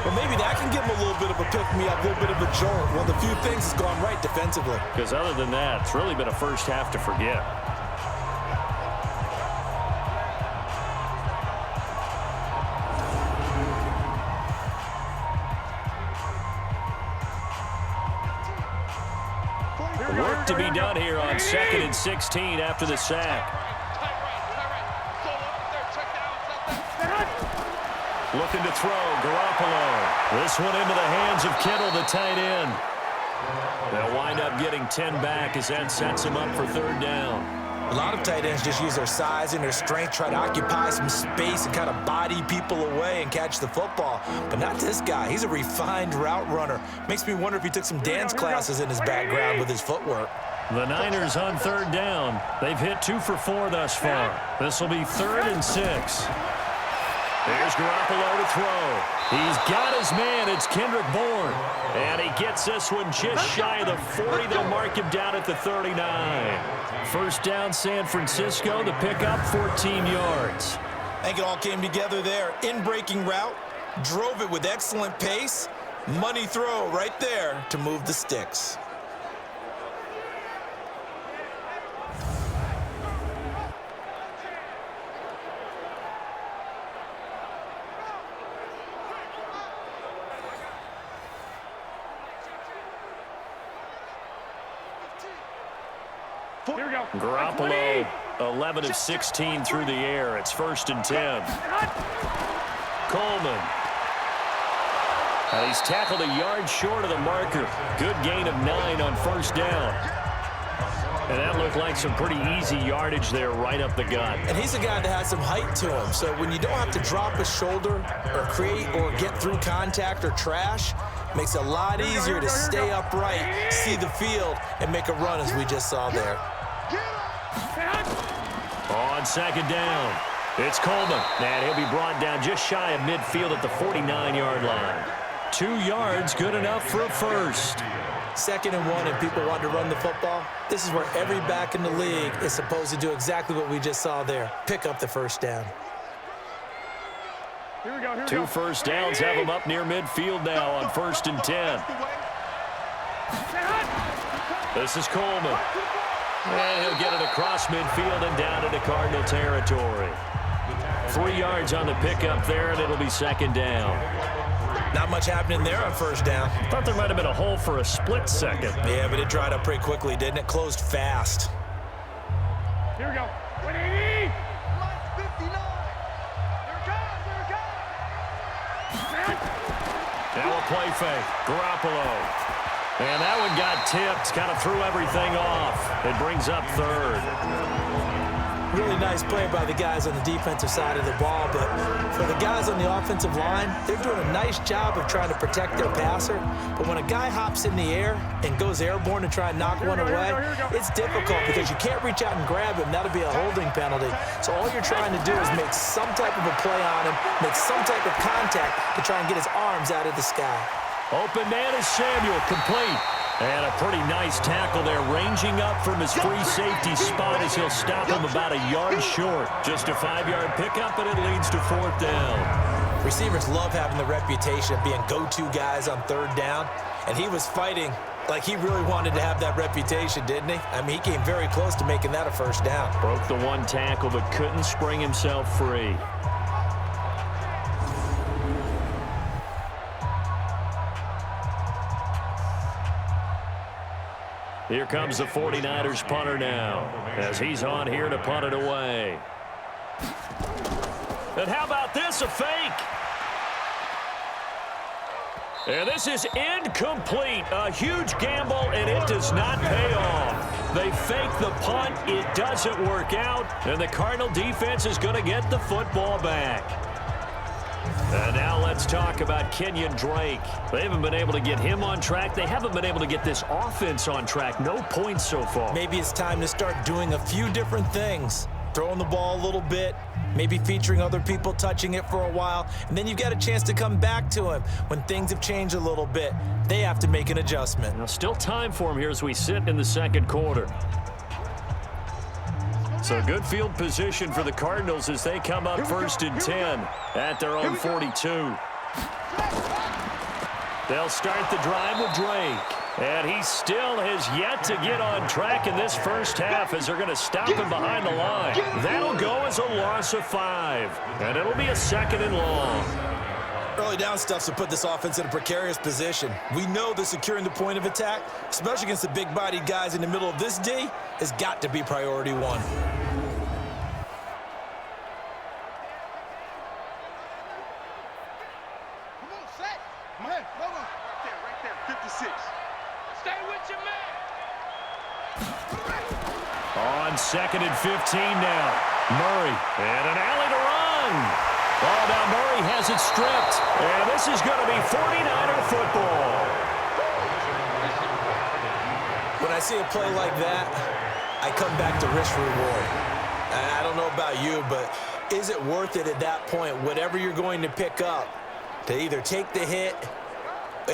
S3: Well, maybe that can give him a little bit of a pick-me-up, a little bit of a jolt. Well, the few things has gone right defensively.
S2: Because other than that, it's really been a first half to forget. Work to be done here on 2nd and 16 after the sack. Looking to throw, Garoppolo. This one into the hands of Kittle, the tight end. They'll wind up getting 10 back as that sets him up for 3rd down.
S3: A lot of tight ends just use their size and their strength, try to occupy some space and kind of body people away and catch the football. But not this guy. He's a refined route runner. Makes me wonder if he took some dance classes in his background with his footwork.
S2: The Niners on 3rd down. They've hit 2 for 4 thus far. This will be 3rd and 6. There's Garoppolo to throw. He's got his man. It's Kendrick Bourne. And he gets this one just shy of the 40. They'll mark him down at the 39. 1st down, San Francisco. The pickup, 14 yards.
S3: I think it all came together there. In-breaking route. Drove it with excellent pace. Money throw right there to move the sticks.
S4: Here we go.
S2: Garoppolo, 11 of 16 through the air. It's 1st and 10. Coleman. He's tackled a yard short of the marker. Good gain of 9 on 1st down. And that looked like some pretty easy yardage there right up the gut.
S3: And he's a guy that has some height to him. So when you don't have to drop a shoulder or create or get through contact or trash, makes it a lot easier to stay upright, see the field, and make a run as we just saw there.
S2: On 2nd down, it's Coleman. And he'll be brought down just shy of midfield at the 49-yard line. 2 yards, good enough for a first.
S3: 2nd and 1 and people want to run the football. This is where every back in the league is supposed to do exactly what we just saw there. Pick up the 1st down.
S4: Here we go.
S2: 2 first downs have him up near midfield now on 1st and 10. This is Coleman. And he'll get it across midfield and down into Cardinal territory. 3 yards on the pickup there, and it'll be 2nd down.
S3: Not much happening there on 1st down.
S2: Thought there might have been a hole for a split second.
S3: Yeah, but it dried up pretty quickly, didn't it? Closed fast.
S4: Here we go. 180.
S2: Now a play fake. Garoppolo. And that one got tipped. Kind of threw everything off. It brings up 3rd.
S3: Really nice play by the guys on the defensive side of the ball, but for the guys on the offensive line, they're doing a nice job of trying to protect their passer. But when a guy hops in the air and goes airborne to try and knock one away, it's difficult because you can't reach out and grab him. That'll be a holding penalty. So all you're trying to do is make some type of a play on him, make some type of contact to try and get his arms out of the sky.
S2: Open man is Samuel, complete. And a pretty nice tackle there, ranging up from his free safety spot as he'll stop him about a yard short. Just a 5-yard pickup, and it leads to 4th down.
S3: Receivers love having the reputation of being go-to guys on 3rd down, and he was fighting like he really wanted to have that reputation, didn't he? I mean, he came very close to making that a 1st down.
S2: Broke the 1 tackle, but couldn't spring himself free. Here comes the 49ers punter now, as he's on here to punt it away. And how about this, a fake? And this is incomplete. A huge gamble, and it does not pay off. They fake the punt. It doesn't work out, and the Cardinal defense is going to get the football back. And now let's talk about Kenyon Drake. They haven't been able to get him on track. They haven't been able to get this offense on track. No points so far.
S3: Maybe it's time to start doing a few different things. Throwing the ball a little bit, maybe featuring other people touching it for a while, and then you've got a chance to come back to him when things have changed a little bit. They have to make an adjustment.
S2: Now, still time for him here as we sit in the 2nd quarter. So good field position for the Cardinals as they come up 1st and 10 at their own 42. They'll start the drive with Drake. And he still has yet to get on track in this 1st half as they're going to stop him behind the line. That'll go as a loss of 5. And it'll be a 2nd and long.
S3: Early down stuff's to put this offense in a precarious position. We know that securing the point of attack, especially against the big-bodied guys in the middle of this D, has got to be priority 1.
S2: On 2nd and 15 now. Murray, and an alley to run. Oh, now Murray has it stripped. And this is going to be 49er football.
S3: When I see a play like that, I come back to risk-reward. I don't know about you, but is it worth it at that point, whatever you're going to pick up, to either take the hit,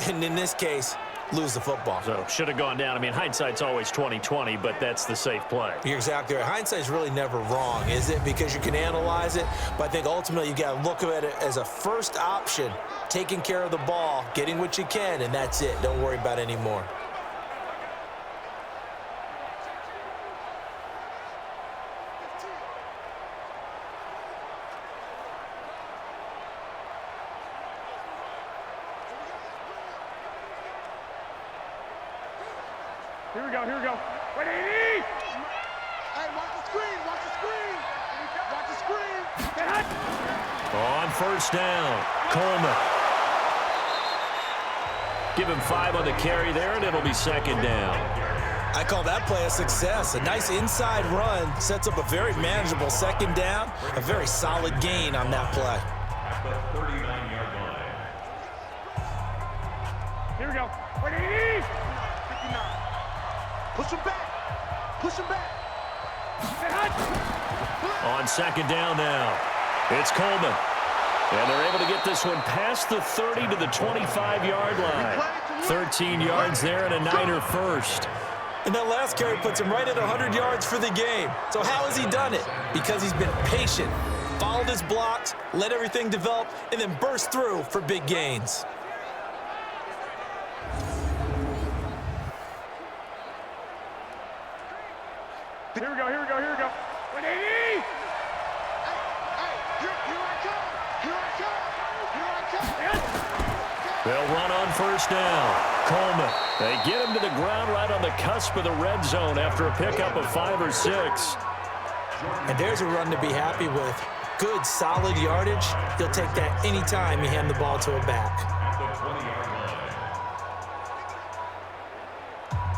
S3: and in this case, lose the football?
S2: So, should have gone down. I mean, hindsight's always 20/20, but that's the safe play.
S3: You're exactly right. Hindsight's really never wrong, is it? Because you can analyze it, but I think ultimately you got to look at it as a first option, taking care of the ball, getting what you can, and that's it. Don't worry about any more.
S4: Here we go, here we go. Wait, AD! Hey, watch the screen, watch the screen! Watch the screen! Get hot!
S2: On 1st down, Coleman. Give him 5 on the carry there, and it'll be 2nd down.
S3: I call that play a success. A nice inside run sets up a very manageable 2nd down. A very solid gain on that play.
S6: At the 39-yard line.
S4: Here we go. Wait, AD! 59. Push him back. Push him back. Get hot!
S2: On 2nd down now, it's Coleman. And they're able to get this one past the 30 to the 25-yard line. 13 yards there and a Niner first.
S3: And that last carry puts him right at 100 yards for the game. So how has he done it? Because he's been patient, followed his blocks, let everything develop, and then burst through for big gains.
S4: Here we go, here we go, here we go. Wait, AD! Hey, here I come! Here I come! Here I come!
S2: They'll run on 1st down. Coleman. They get him to the ground right on the cusp of the red zone after a pickup of 5 or 6.
S3: And there's a run to be happy with. Good, solid yardage. He'll take that anytime you hand the ball to a back.
S6: At the 20-yard line.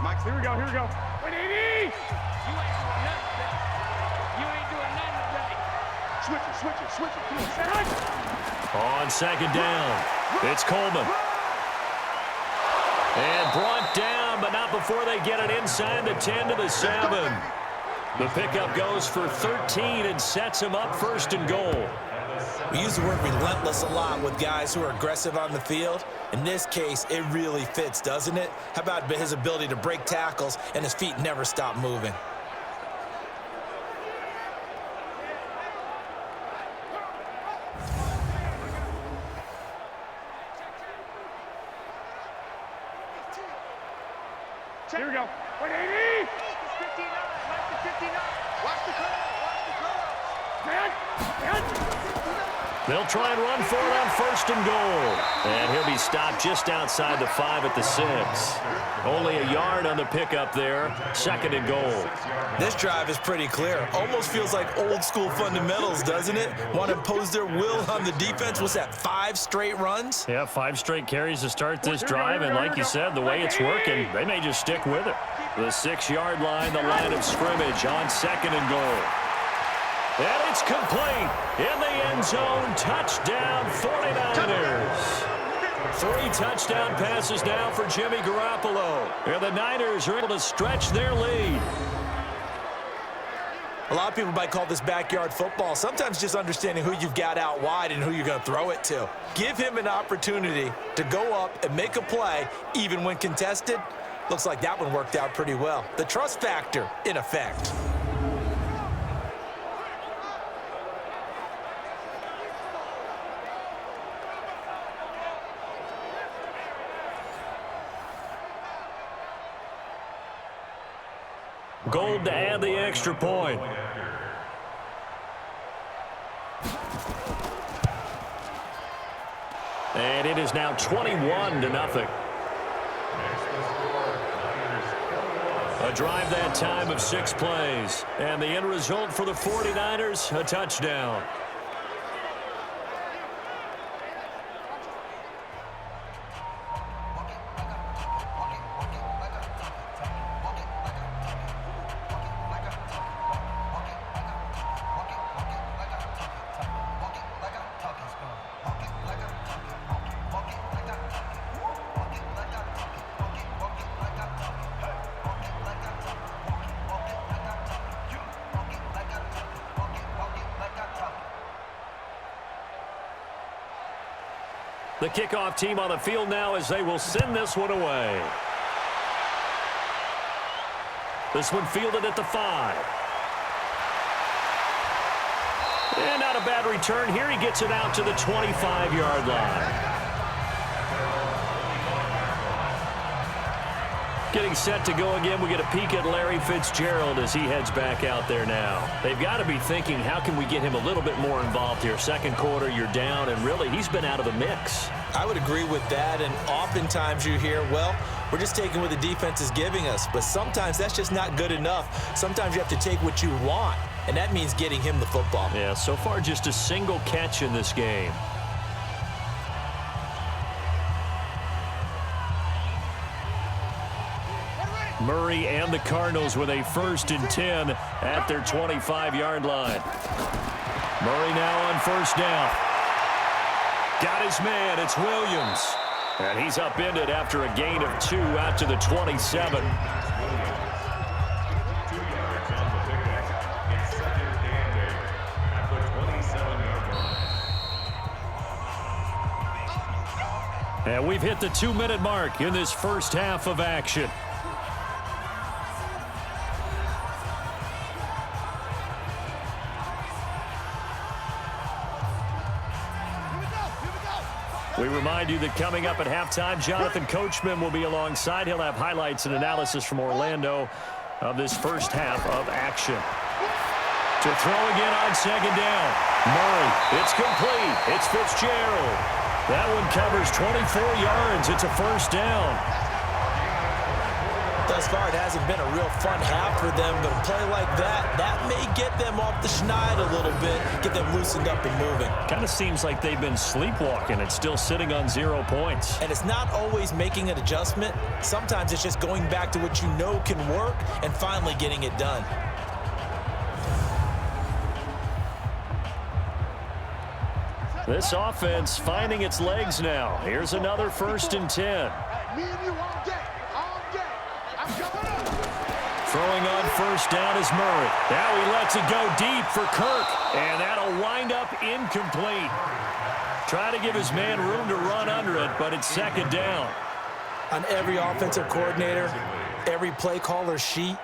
S4: Mike, here we go, here we go. Wait, AD!
S5: You ain't doing nothing. You ain't doing
S4: Switch it. Come on, set.
S2: On second down, it's Coleman. And brought down, but not before they get it inside the 10 to the 7. The pickup goes for 13 and sets him up first and goal.
S3: We use the word relentless a lot with guys who are aggressive on the field. In this case, it really fits, doesn't it? How about his ability to break tackles and his feet never stop moving?
S4: Here we go. 180. 59. Mike to 59. Watch the curl.
S2: They'll try and run for it on first and goal. And he'll be stopped just outside the 5 at the 6. Only a yard on the pickup there. Second and goal.
S3: This drive is pretty clear. Almost feels like old school fundamentals, doesn't it? Want to impose their will on the defense. What's that, 5 straight runs?
S2: Yeah, 5 straight carries to start this drive. And like you said, the way it's working, they may just stick with it. The 6-yard line, the line of scrimmage on second and goal. And it's complete in the end zone. Touchdown, 49ers. 3 touchdown passes now for Jimmy Garoppolo. And the Niners are able to stretch their lead.
S3: A lot of people might call this backyard football. Sometimes just understanding who you've got out wide and who you're going to throw it to. Give him an opportunity to go up and make a play, even when contested. Looks like that one worked out pretty well. The trust factor in effect.
S2: Gold to add the extra point. And it is now 21-0. A drive that time of 6 plays. And the end result for the 49ers, a touchdown. The kickoff team on the field now as they will send this one away. This one fielded at the 5. And not a bad return here. He gets it out to the 25-yard line. Getting set to go again. We get a peek at Larry Fitzgerald as he heads back out there now. They've got to be thinking, how can we get him a little bit more involved here? Second quarter, you're down, and really, he's been out of the mix.
S3: I would agree with that, and oftentimes you hear, well, we're just taking what the defense is giving us, but sometimes that's just not good enough. Sometimes you have to take what you want, and that means getting him the football.
S2: Yeah, so far just a single catch in this game. Murray and the Cardinals with a 1st and 10 at their 25-yard line. Murray now on first down. Got his man. It's Williams. And he's upended after a gain of 2 out to the 27.
S6: 2 yards on the pickup. It's 2nd and 8 at the 27-yard line.
S2: And we've hit the 2-minute mark in this first half of action. We remind you that coming up at halftime, Jonathan Coachman will be alongside. He'll have highlights and analysis from Orlando of this first half of action. To throw again on second down. Murray, it's complete. It's Fitzgerald. That one covers 24 yards. It's a first down.
S3: Thus far, it hasn't been a real fun half for them, but a play like that may get them off the schneid a little bit, get them loosened up and moving.
S2: Kind of seems like they've been sleepwalking and still sitting on 0 points.
S3: And it's not always making an adjustment. Sometimes it's just going back to what you know can work and finally getting it done.
S2: This offense finding its legs now. Here's another 1st and 10.
S4: Me and you all day. All day. I'm coming up.
S2: Throwing on 1st down is Murray. Now he lets it go deep for Kirk, and that'll wind up incomplete. Trying to give his man room to run under it, but it's 2nd down.
S3: On every offensive coordinator, every play caller's sheet,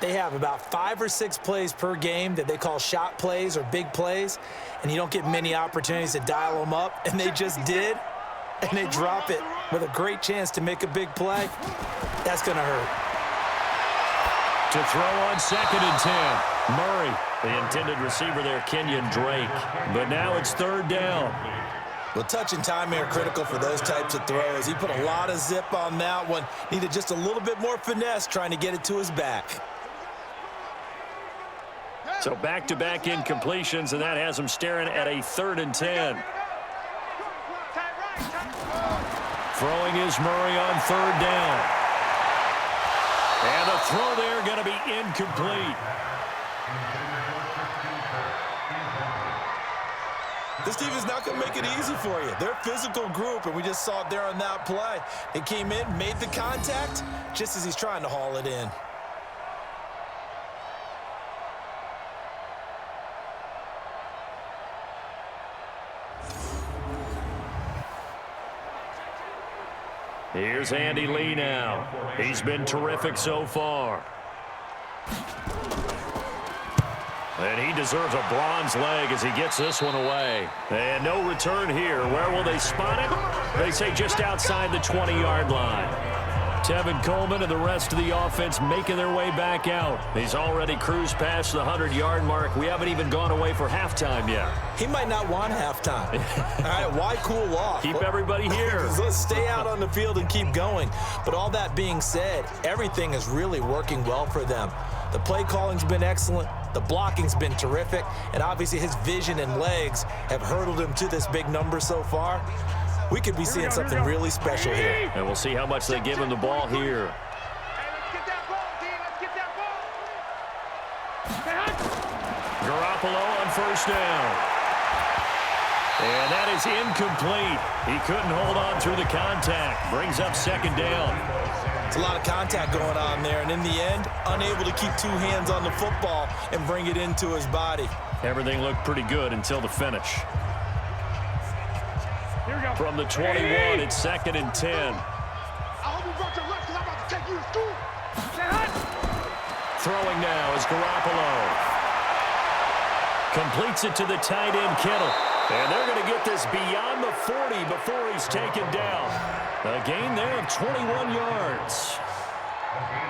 S3: they have about 5 or 6 plays per game that they call shot plays or big plays, and you don't get many opportunities to dial them up, and they just did, and they drop it with a great chance to make a big play. That's going to hurt.
S2: To throw on 2nd and 10. Murray, the intended receiver there, Kenyon Drake. But now it's 3rd down.
S3: Well, touch and timing are critical for those types of throws. He put a lot of zip on that one. Needed just a little bit more finesse trying to get it to his back.
S2: So back-to-back incompletions, and that has him staring at a 3rd and 10. Throwing is Murray on 3rd down. And the throw there going to be incomplete.
S3: This team is not going to make it easy for you. They're a physical group, and we just saw it there on that play. They came in, made the contact, just as he's trying to haul it in.
S2: Here's Andy Lee now. He's been terrific so far. And he deserves a bronze leg as he gets this one away. And no return here. Where will they spot it? They say just outside the 20-yard line. Tevin Coleman and the rest of the offense making their way back out. He's already cruised past the 100-yard mark. We haven't even gone away for halftime yet.
S3: He might not want halftime. All right, why cool off?
S2: Keep everybody here.
S3: Let's stay out on the field and keep going. But all that being said, everything is really working well for them. The play calling's been excellent. The blocking's been terrific. And obviously his vision and legs have hurdled him to this big number so far. We could be seeing something really special here.
S2: And we'll see how much they give him the ball here. Garoppolo on 1st down. And that is incomplete. He couldn't hold on through the contact. Brings up 2nd down.
S3: It's a lot of contact going on there, and in the end, unable to keep 2 hands on the football and bring it into his body.
S2: Everything looked pretty good until the finish. From the 21, it's 2nd and 10. Throwing now is Garoppolo. Completes it to the tight end, Kittle. And they're going to get this beyond the 40 before he's taken down. A gain there of 21 yards.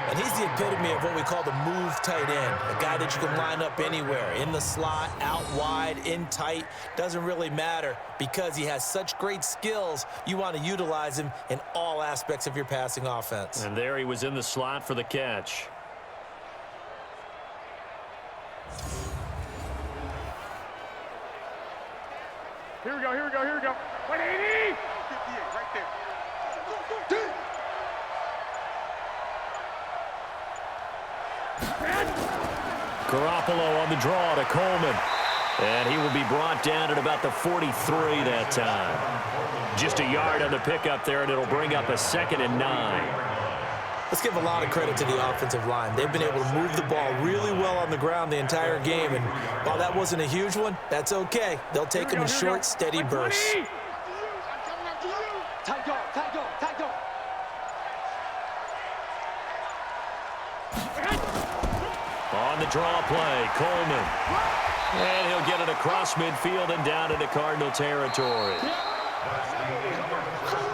S3: And he's the epitome of what we call the move tight end, a guy that you can line up anywhere, in the slot, out wide, in tight, doesn't really matter because he has such great skills. You want to utilize him in all aspects of your passing offense.
S2: And there he was in the slot for the catch.
S4: Here we go, here we go, here we go. 180! 58, right there.
S2: Garoppolo on the draw to Coleman. And he will be brought down at about the 43 that time. Just a yard on the pickup there, and it'll bring up a 2nd and 9.
S3: Let's give a lot of credit to the offensive line. They've been able to move the ball really well on the ground the entire game, and while that wasn't a huge one, that's okay. They'll take them in short, steady bursts.
S5: Tight dog, tight dog, tight dog.
S2: On the draw play, Coleman. And he'll get it across midfield and down into Cardinal territory.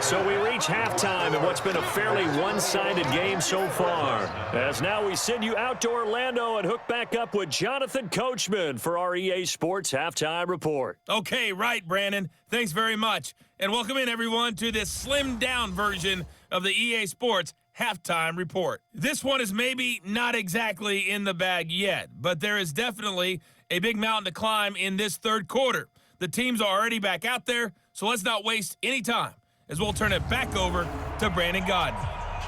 S2: So we reach halftime in what's been a fairly one-sided game so far. As now we send you out to Orlando and hook back up with Jonathan Coachman for our EA Sports Halftime Report.
S1: Okay, right, Brandon. Thanks very much. And welcome in, everyone, to this slimmed-down version of the EA Sports Halftime Report. This one is maybe not exactly in the bag yet, but there is definitely a big mountain to climb in this third quarter. The teams are already back out there, so let's not waste any time, as we'll turn it back over to Brandon Godden.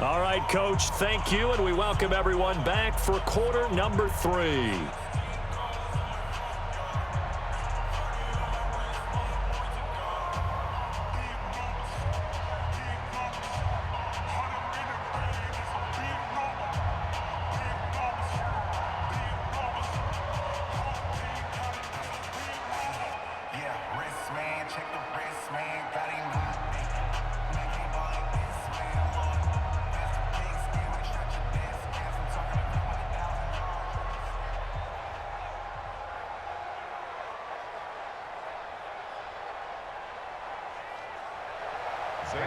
S2: All right, Coach, thank you, and we welcome everyone back for quarter number 3.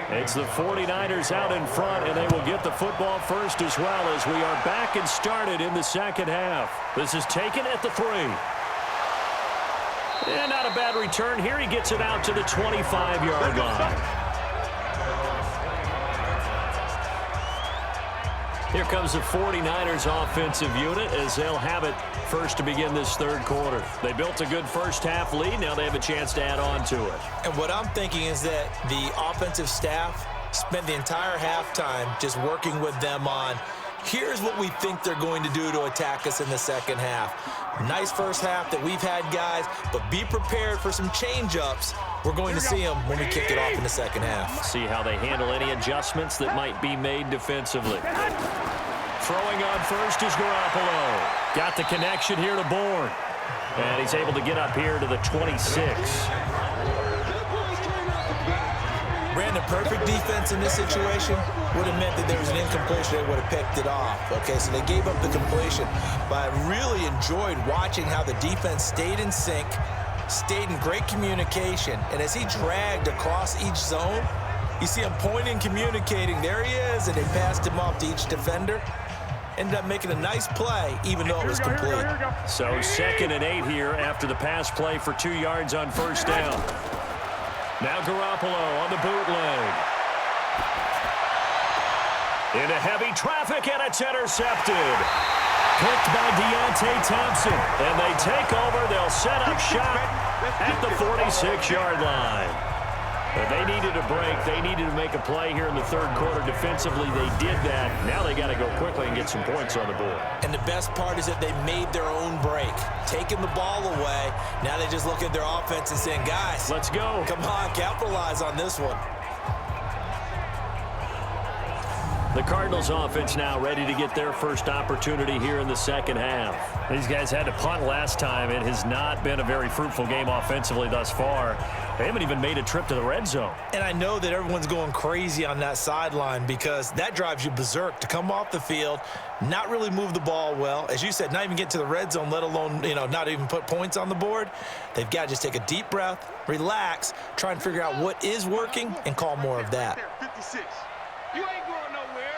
S2: It's the 49ers out in front, and they will get the football first as well as we are back and started in the second half. This is taken at the 3. And not a bad return here. He gets it out to the 25-yard line. Here comes the 49ers offensive unit as they'll have it first to begin this third quarter. They built a good first half lead. Now they have a chance to add on to it.
S3: And what I'm thinking is that the offensive staff spent the entire halftime just working with them on, here's what we think they're going to do to attack us in the second half. Nice first half that we've had, guys, but be prepared for some change-ups. We're going to see them when we kick it off in the second half.
S2: See how they handle any adjustments that might be made defensively. Throwing on first is Garoppolo. Got the connection here to Bourne. And he's able to get up here to the 26.
S3: Ran a perfect defense in this situation. Would have meant that there was an incompletion. They would have picked it off. Okay, so they gave up the completion. But I really enjoyed watching how the defense stayed in sync, stayed in great communication. And as he dragged across each zone, you see him pointing, communicating. There he is, and they passed him off to each defender. Ended up making a nice play, even though it was complete.
S2: So 2nd and 8 here after the pass play for 2 yards on first down. Now Garoppolo on the bootleg. Into heavy traffic, and it's intercepted. Picked by Deontay Thompson. And they take over. They'll set up shop at the 46-yard line. But they needed a break. They needed to make a play here in the third quarter. Defensively, they did that. Now they got to go quickly and get some points on the board.
S3: And the best part is that they made their own break. Taking the ball away. Now they just look at their offense and saying, guys,
S2: let's go.
S3: Come on, capitalize on this one.
S2: The Cardinals offense now ready to get their first opportunity here in the second half. These guys had to punt last time. It has not been a very fruitful game offensively thus far. They haven't even made a trip to the red zone. And
S3: I know that everyone's going crazy on that sideline because that drives you berserk to come off the field, not really move the ball well. As you said, not even get to the red zone, let alone, not even put points on the board. They've got to just take a deep breath, relax, try and figure out what is working, and call more of that.
S4: 56. You ain't going nowhere.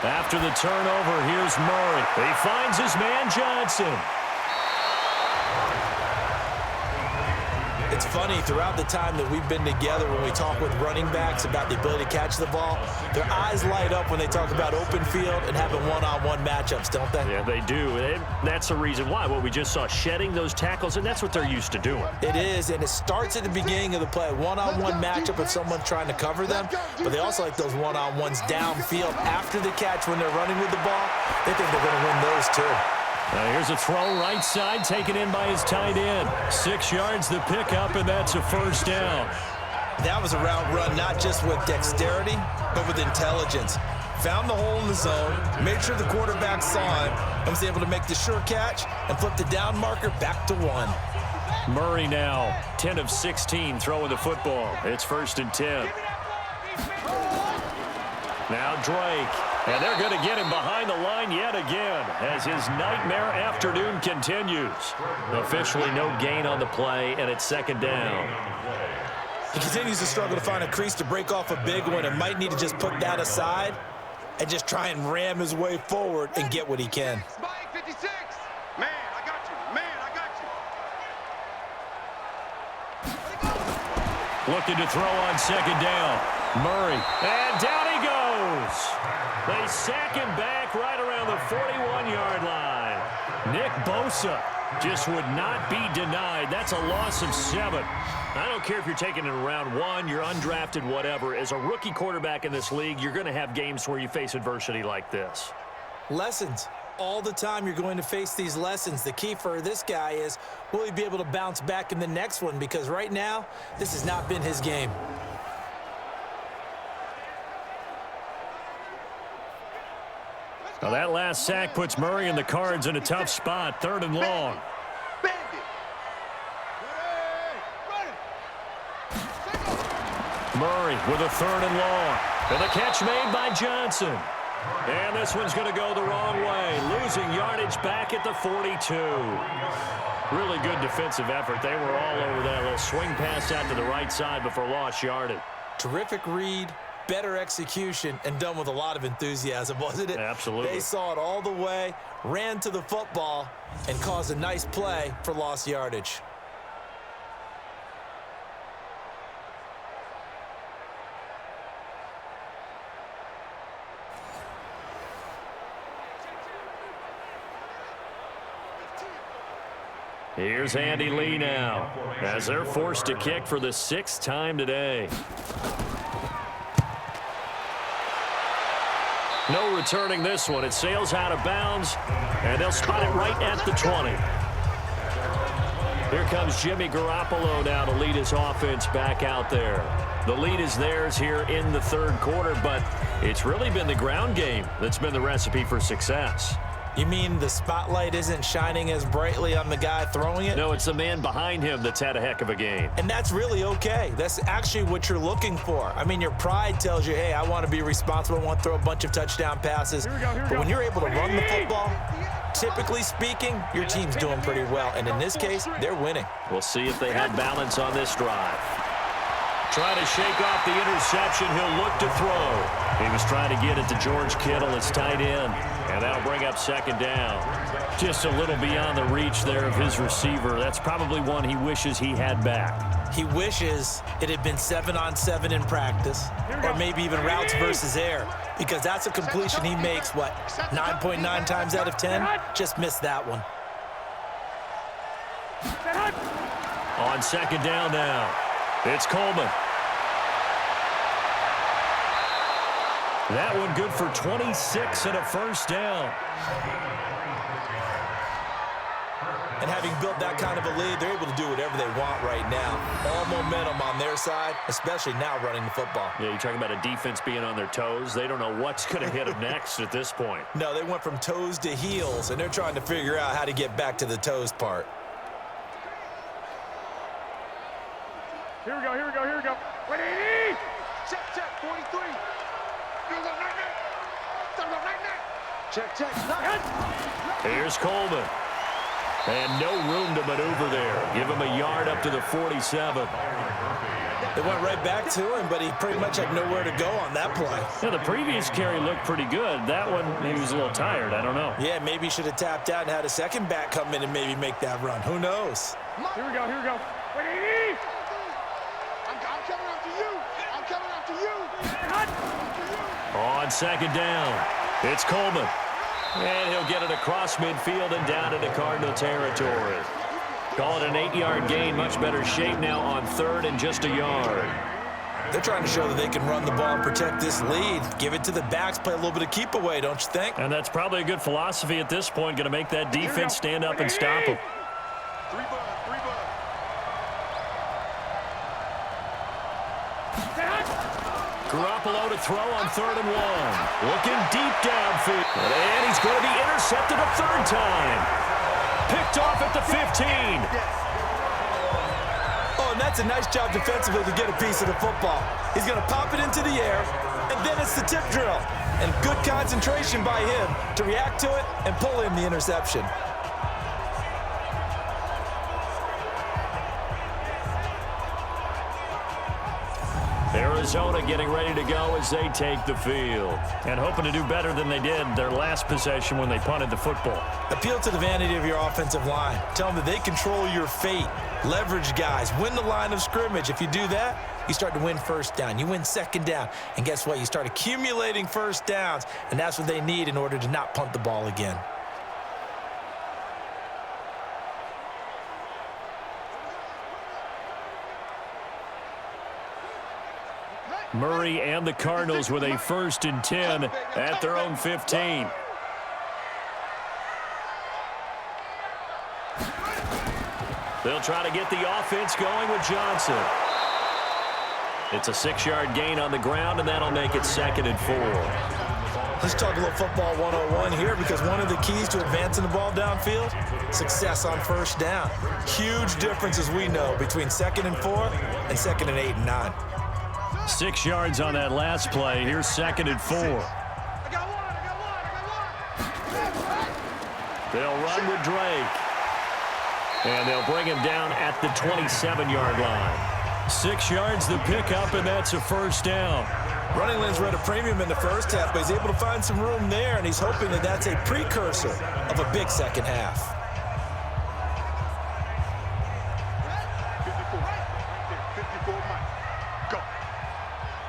S2: After the turnover, here's Murray. He finds his man Johnson.
S3: It's funny, throughout the time that we've been together, when we talk with running backs about the ability to catch the ball, their eyes light up when they talk about open field and having one-on-one matchups, don't they?
S2: Yeah, they do. And that's the reason why. What we just saw, shedding those tackles, and that's what they're used to doing.
S3: It is, and it starts at the beginning of the play. One-on-one matchup with someone trying to cover them, but they also like those one-on-ones downfield after the catch when they're running with the ball. They think they're going to win those too.
S2: Now here's a throw right side, taken in by his tight end. 6 yards the pickup, and that's a first down.
S3: That was a route run, not just with dexterity, but with intelligence. Found the hole in the zone, made sure the quarterback saw him, and was able to make the sure catch and flip the down marker back to 1.
S2: Murray now, 10 of 16 throwing the football. It's 1st and 10. Now Drake. And they're going to get him behind the line yet again as his nightmare afternoon continues. Officially no gain on the play, and it's 2nd down.
S3: He continues to struggle to find a crease to break off a big one and might need to just put that aside and just try and ram his way forward and get what he can.
S4: Spike 56. Man, I got you. Man, I got you.
S2: Looking to throw on 2nd down. Murray. And down he goes. They sack him back right around the 41-yard line. Nick Bosa just would not be denied. That's a loss of 7. I don't care if you're taking it in round 1, you're undrafted, whatever. As a rookie quarterback in this league, you're going to have games where you face adversity like this.
S3: Lessons. All the time you're going to face these lessons. The key for this guy is, will he be able to bounce back in the next one? Because right now, this has not been his game.
S2: Now that last sack puts Murray and the Cards in a tough spot, 3rd and long. Murray with a 3rd and long. And the catch made by Johnson. And this one's going to go the wrong way, losing yardage back at the 42. Really good defensive effort. They were all over that little swing pass out to the right side before lost yardage.
S3: Terrific read, better execution, and done with a lot of enthusiasm, wasn't it?
S2: Absolutely.
S3: They saw it all the way, ran to the football, and caused a nice play for lost yardage.
S2: Here's Andy Lee now, as they're forced to kick for the 6th time today. No returning this one. It sails out of bounds, and they'll spot it right at the 20. Here comes Jimmy Garoppolo now to lead his offense back out there. The lead is theirs here in the 3rd quarter, but it's really been the ground game that's been the recipe for success.
S3: You mean the spotlight isn't shining as brightly on the guy throwing it?
S2: No, it's the man behind him that's had a heck of a game.
S3: And that's really okay. That's actually what you're looking for. I mean, your pride tells you, hey, I want to be responsible. I want to throw a bunch of touchdown passes. But when you're able to run the football, typically speaking, your team's doing pretty well. And in this case, they're winning.
S2: We'll see if they had balance on this drive. Trying to shake off the interception. He'll look to throw. He was trying to get it to George Kittle, his tight end, and that'll bring up 2nd down. Just a little beyond the reach there of his receiver. That's probably one he wishes he had back.
S3: He wishes it had been 7-on-7 in practice, or maybe even routes versus air, because that's a completion he makes, 9.9 times out of 10? Just missed that one.
S2: On 2nd down now, it's Coleman. That one good for 26 and a 1st down.
S3: And having built that kind of a lead, they're able to do whatever they want right now. All momentum on their side, especially now running the football.
S2: Yeah, you're talking about a defense being on their toes. They don't know what's going to hit them next at this point.
S3: No, they went from toes to heels, and they're trying to figure out how to get back to the toes part.
S4: Here we go, here we go, here we go. 180! Check, check, 43. Check.
S2: Here's Coleman. And no room to maneuver there. Give him a yard up to the 47.
S3: They went right back to him, but he pretty much had nowhere to go on that play.
S2: Yeah, the previous carry looked pretty good. That one, he was a little tired. I don't know.
S3: Yeah, maybe he should have tapped out and had a second back come in and maybe make that run. Who knows?
S4: Here we go, here we go. 180! I'm coming after you. I'm coming after you.
S2: On 2nd down, it's Coleman. And he'll get it across midfield and down into Cardinal territory. Call it an 8-yard gain. Much better shape now on 3rd and just a yard.
S3: They're trying to show that they can run the ball and protect this lead. Give it to the backs, play a little bit of keep away, don't you think?
S2: And that's probably a good philosophy at this point. Going to make that defense stand up and stop them.
S4: 3 bud.
S2: Garoppolo to throw on 3rd and 1. Looking deep downfield. And he's going to be intercepted a 3rd time. Picked off at the 15.
S3: Oh, and that's a nice job defensively to get a piece of the football. He's going to pop it into the air, and then it's the tip drill. And good concentration by him to react to it and pull in the interception.
S2: Arizona getting ready to go as they take the field. And hoping to do better than they did their last possession when they punted the football.
S3: Appeal to the vanity of your offensive line. Tell them that they control your fate. Leverage guys. Win the line of scrimmage. If you do that, you start to win 1st down. You win 2nd down. And guess what? You start accumulating 1st downs. And that's what they need in order to not punt the ball again.
S2: Murray and the Cardinals with a 1st and 10 at their own 15. They'll try to get the offense going with Johnson. It's a 6-yard gain on the ground, and that'll make it 2nd and 4.
S3: Let's talk a little football 101 here, because one of the keys to advancing the ball downfield, success on 1st down. Huge difference, as we know, between 2nd and 4 and 2nd and 8 and 9.
S2: 6 yards on that last play. Here's 2nd and 4.
S4: I got one.
S2: They'll run with Drake. And they'll bring him down at the 27-yard line. 6 yards the pickup, and that's a first down.
S3: Running lanes were at a premium in the first half, but he's able to find some room there, and he's hoping that that's a precursor of a big second half.
S4: 54 miles. Go.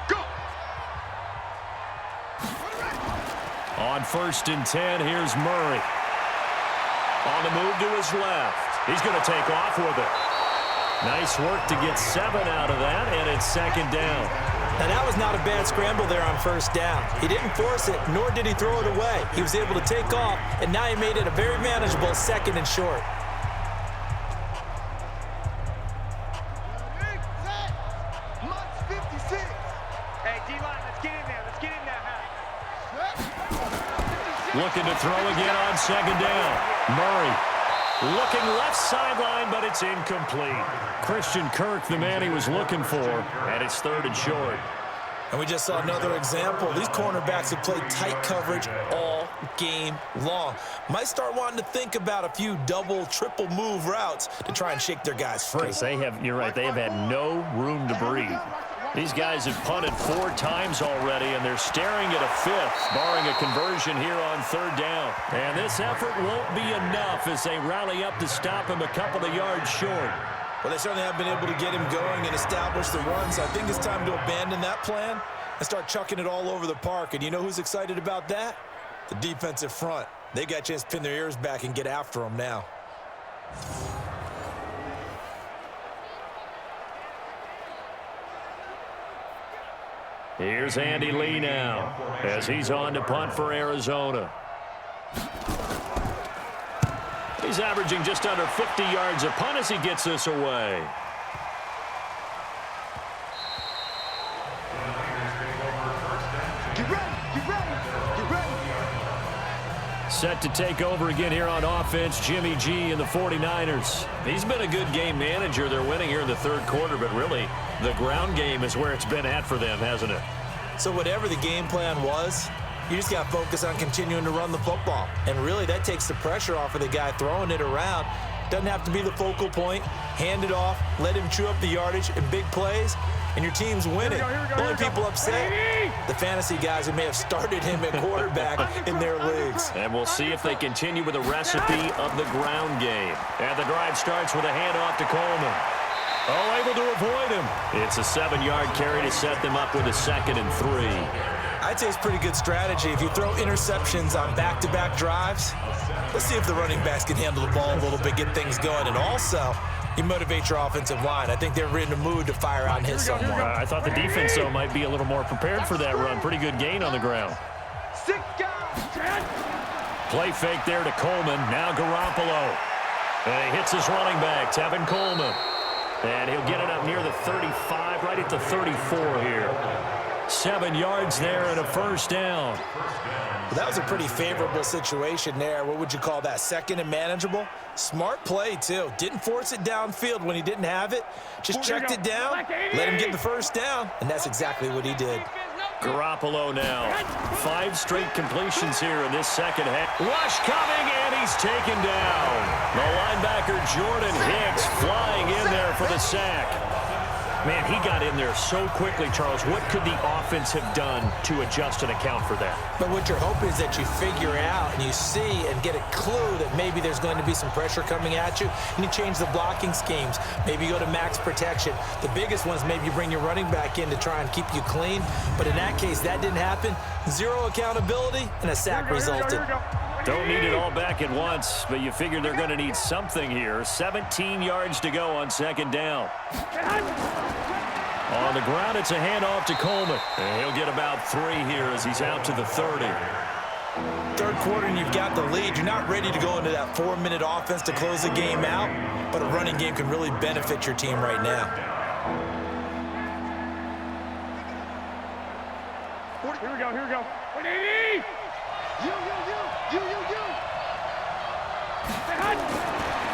S4: Go.
S2: On 1st and 10, here's Murray. On the move to his left. He's going to take off with it. Nice work to get 7 out of that, and it's second down.
S3: Now, that was not a bad scramble there on first down. He didn't force it, nor did he throw it away. He was able to take off, and now he made it a very manageable 2nd and short.
S4: Mutts 56.
S5: Hey, D-line, let's get in there. Let's get in there, huh?
S2: Looking to throw again on second down. Murray looking left sideline, but it's incomplete. Christian Kirk, the man he was looking for, and it's 3rd and short.
S3: And we just saw another example. These cornerbacks have played tight coverage all game long. Might start wanting to think about a few double, triple move routes to try and shake their guys free.
S2: You're right, they have had no room to breathe. These guys have punted 4 times already, and they're staring at a 5th, barring a conversion here on 3rd down. And this effort won't be enough as they rally up to stop him a couple of yards short.
S3: Well, they certainly have been able to get him going and establish the run, so I think it's time to abandon that plan and start chucking it all over the park. And you know who's excited about that? The defensive front. They got a chance to pin their ears back and get after him now.
S2: Here's Andy Lee now as he's on to punt for Arizona. He's averaging just under 50 yards a punt as he gets this away.
S4: Get ready. Get ready. Get ready.
S2: Set to take over again here on offense, Jimmy G and the 49ers. He's been a good game manager. They're winning here in the 3rd quarter, but really the ground game is where it's been at for them, hasn't it?
S3: So whatever the game plan was, you just got to focus on continuing to run the football. And really, that takes the pressure off of the guy throwing it around. Doesn't have to be the focal point. Hand it off, let him chew up the yardage in big plays, and your team's winning. The only people upset, the fantasy guys who may have started him at quarterback in their leagues.
S2: And we'll see if they continue with the recipe of the ground game. And the drive starts with a handoff to Coleman. Oh, able to avoid him. It's a 7-yard carry to set them up with a 2nd and 3.
S3: I'd say it's pretty good strategy. If you throw interceptions on back-to-back drives, let's see if the running backs can handle the ball a little bit, get things going. And also, you motivate your offensive line. I think they're in the mood to fire out and hit someone.
S2: I thought the defense, though, might be a little more prepared for that run. Pretty good gain on the ground.
S4: 6 guys.
S2: Play fake there to Coleman. Now Garoppolo. And he hits his running back, Tevin Coleman. And he'll get it up near the 35, right at the 34 here. 7 yards there and a first down.
S3: Well, that was a pretty favorable situation there. What would you call that? 2nd and manageable? Smart play, too. Didn't force it downfield when he didn't have it. Just checked it down, let him get the first down, and that's exactly what he did.
S2: Garoppolo now. 5 straight completions here in this second half. Rush coming, and he's taken down. The linebacker Jordan Hicks flying in there for the sack. Man, he got in there so quickly, Charles. What could the offense have done to adjust and account for that?
S3: But what you're hoping is that you figure out and you see and get a clue that maybe there's going to be some pressure coming at you, and you change the blocking schemes. Maybe you go to max protection. The biggest one is maybe you bring your running back in to try and keep you clean. But in that case, that didn't happen. 0 accountability, and a sack resulted.
S2: Don't need it all back at once, but you figure they're going to need something here. 17 yards to go on second down. On the ground, it's a handoff to Coleman. And he'll get about 3 here as he's out to the 30.
S3: 3rd quarter, and you've got the lead. You're not ready to go into that 4-minute offense to close the game out, but a running game can really benefit your team right now.
S4: Here we go. Here we go. 180. You.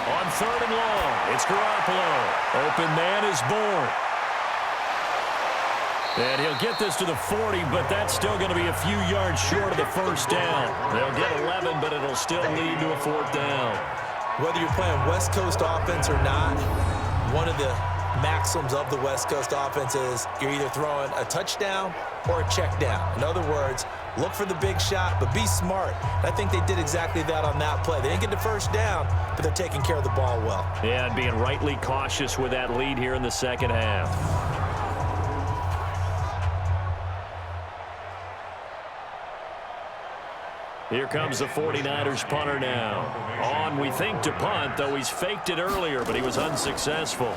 S2: On 3rd and long, it's Garoppolo. Open man is born. And he'll get this to the 40, but that's still going to be a few yards short of the first down. They'll get 11, but it'll still lead to a 4th down.
S3: Whether you're playing West Coast offense or not, one of the maxims of the West Coast offense is you're either throwing a touchdown or a check down. In other words, look for the big shot, but be smart. And I think they did exactly that on that play. They didn't get the first down, but they're taking care of the ball well.
S2: Yeah, and being rightly cautious with that lead here in the second half. Here comes the 49ers punter now. On, we think, to punt, though he's faked it earlier, but he was unsuccessful.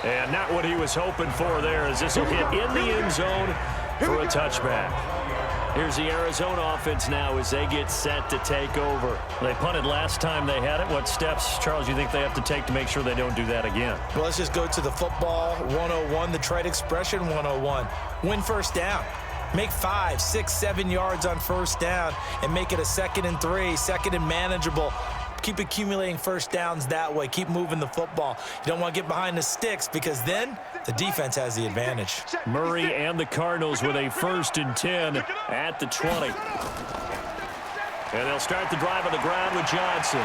S2: And not what he was hoping for there, as this will hit in the end zone for a touchback. Here's the Arizona offense now as they get set to take over. They punted last time they had it. What steps, Charles, you think they have to take to make sure they don't do that again?
S3: Well, let's just go to the football 101, the trite expression 101. Win first down. Make 5, 6, 7 yards on first down and make it a 2nd and 3, 2nd and manageable. Keep accumulating first downs that way. Keep moving the football. You don't want to get behind the sticks because then the defense has the advantage.
S2: Murray and the Cardinals with a 1st and 10 at the 20. And they'll start the drive on the ground with Johnson.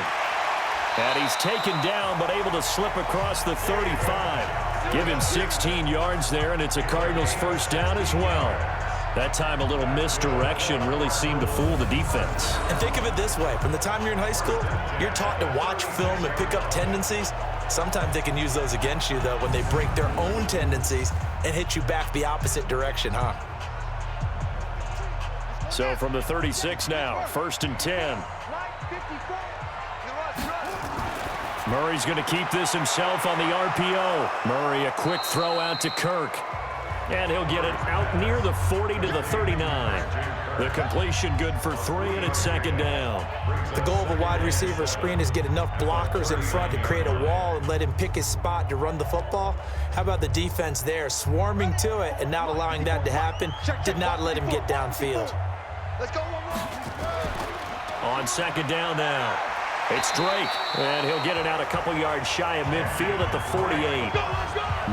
S2: And he's taken down but able to slip across the 35. Give him 16 yards there, and it's a Cardinals 1st down as well. That time a little misdirection really seemed to fool the defense.
S3: And think of it this way. From the time you're in high school, you're taught to watch film and pick up tendencies. Sometimes they can use those against you, though, when they break their own tendencies and hit you back the opposite direction, huh?
S2: So from the 36 now, 1st and 10. Murray's going to keep this himself on the RPO. Murray, a quick throw out to Kirk. And he'll get it out near the 40 to the 39. The completion good for 3, and it's 2nd down.
S3: The goal of a wide receiver screen is get enough blockers in front to create a wall and let him pick his spot to run the football. How about the defense there, swarming to it and not allowing that to happen? Did not let him get downfield.
S4: Let's go one more.
S2: On 2nd down now, it's Drake, and he'll get it out a couple yards shy of midfield at the 48.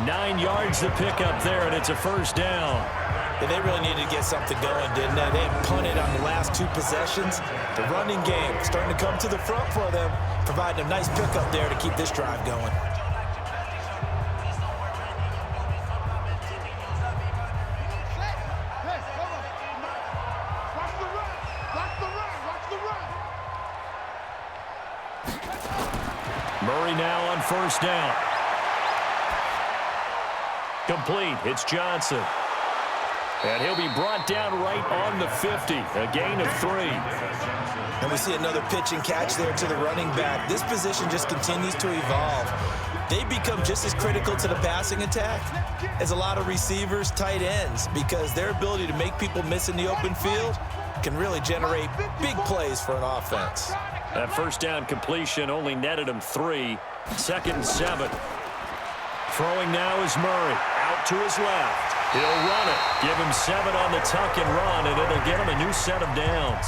S2: 9 yards to pick up there, and it's a 1st down.
S3: Yeah, they really needed to get something going, didn't they? They had punted on the last 2 possessions. The running game starting to come to the front for them, providing a nice pickup there to keep this drive going.
S2: Murray now on 1st down. Complete. It's Johnson. And he'll be brought down right on the 50. A gain of 3.
S3: And we see another pitch and catch there to the running back. This position just continues to evolve. They become just as critical to the passing attack as a lot of receivers, tight ends, because their ability to make people miss in the open field can really generate big plays for an offense.
S2: That 1st down completion only netted him 3. 2nd and 7. Throwing now is Murray. Out to his left. He'll run it. Give him 7 on the tuck and run, and it'll get him a new set of downs.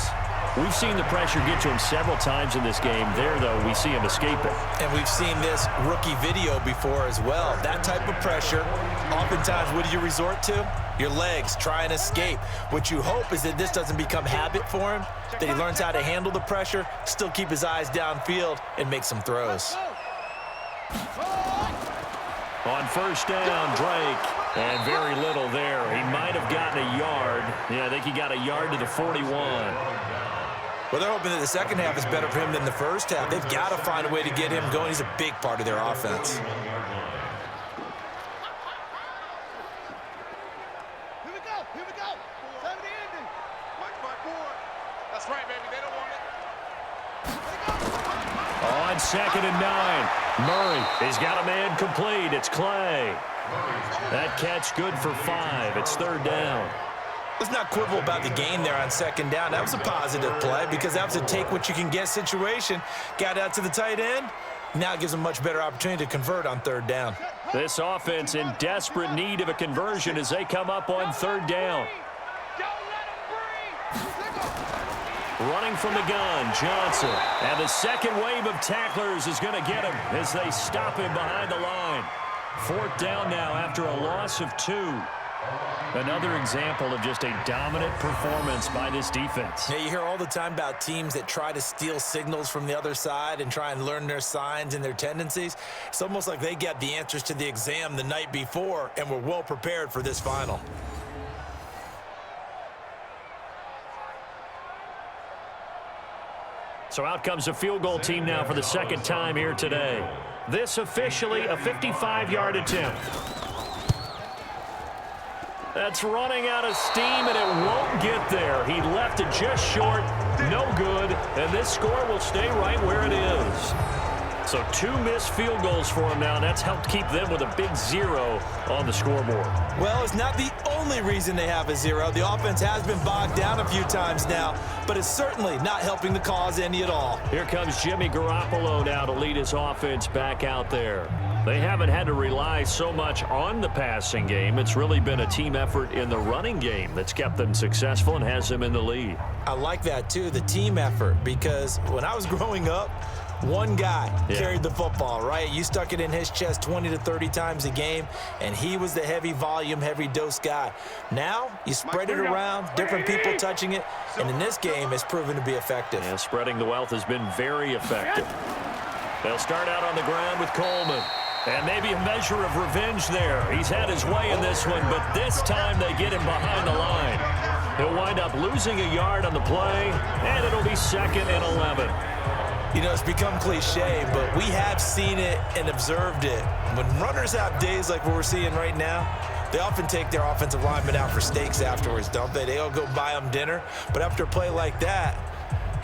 S2: We've seen the pressure get to him several times in this game. There, though, we see him escape it.
S3: And we've seen this rookie video before as well. That type of pressure, oftentimes, what do you resort to? Your legs, try and escape. What you hope is that this doesn't become habit for him, that he learns how to handle the pressure, still keep his eyes downfield, and make some throws.
S2: On 1st down, Drake. And very little there. He might have gotten a yard. Yeah, I think he got a yard to the 41.
S3: Well, they're hoping that the second half is better for him than the first half. They've got to find a way to get him going. He's a big part of their offense.
S4: Here we go. Here we go. 70 ending. Watch my board. That's right, baby. They don't want it.
S2: On 2nd and 9. Murray, he's got a man complete. It's Clay. That catch good for 5. It's 3rd down.
S3: Let's not quibble about the gain there on 2nd down. That was a positive play because that was a take-what-you-can-get situation. Got out to the tight end. Now it gives them a much better opportunity to convert on 3rd down.
S2: This offense in desperate need of a conversion as they come up on 3rd down. Running from the gun, Johnson. And the second wave of tacklers is going to get him as they stop him behind the line. 4th down now after a loss of 2. Another example of just a dominant performance by this defense.
S3: Yeah, you hear all the time about teams that try to steal signals from the other side and try and learn their signs and their tendencies. It's almost like they get the answers to the exam the night before and were well prepared for this final.
S2: So out comes a field goal team now for the second time here today. This officially a 55-yard attempt. That's running out of steam, and it won't get there. He left it just short, no good, and this score will stay right where it is. So 2 missed field goals for him now, and that's helped keep them with a big 0 on the scoreboard.
S3: Well, it's not the only reason they have a 0. The offense has been bogged down a few times now, but it's certainly not helping the cause any at all.
S2: Here comes Jimmy Garoppolo now to lead his offense back out there. They haven't had to rely so much on the passing game. It's really been a team effort in the running game that's kept them successful and has them in the lead.
S3: I like that, too, the team effort, because when I was growing up, one guy carried the football, right? You stuck it in his chest 20 to 30 times a game, and he was the heavy volume, heavy dose guy. Now, you spread it around, different people touching it, and in this game, it's proven to be effective.
S2: Yeah, spreading the wealth has been very effective. They'll start out on the ground with Coleman. And maybe a measure of revenge there. He's had his way in this one, but this time they get him behind the line. He'll wind up losing a yard on the play, and it'll be 2nd and 11.
S3: You know, it's become cliche, but we have seen it and observed it. When runners have days like what we're seeing right now, they often take their offensive linemen out for steaks afterwards, don't they? They'll go buy them dinner. But after a play like that,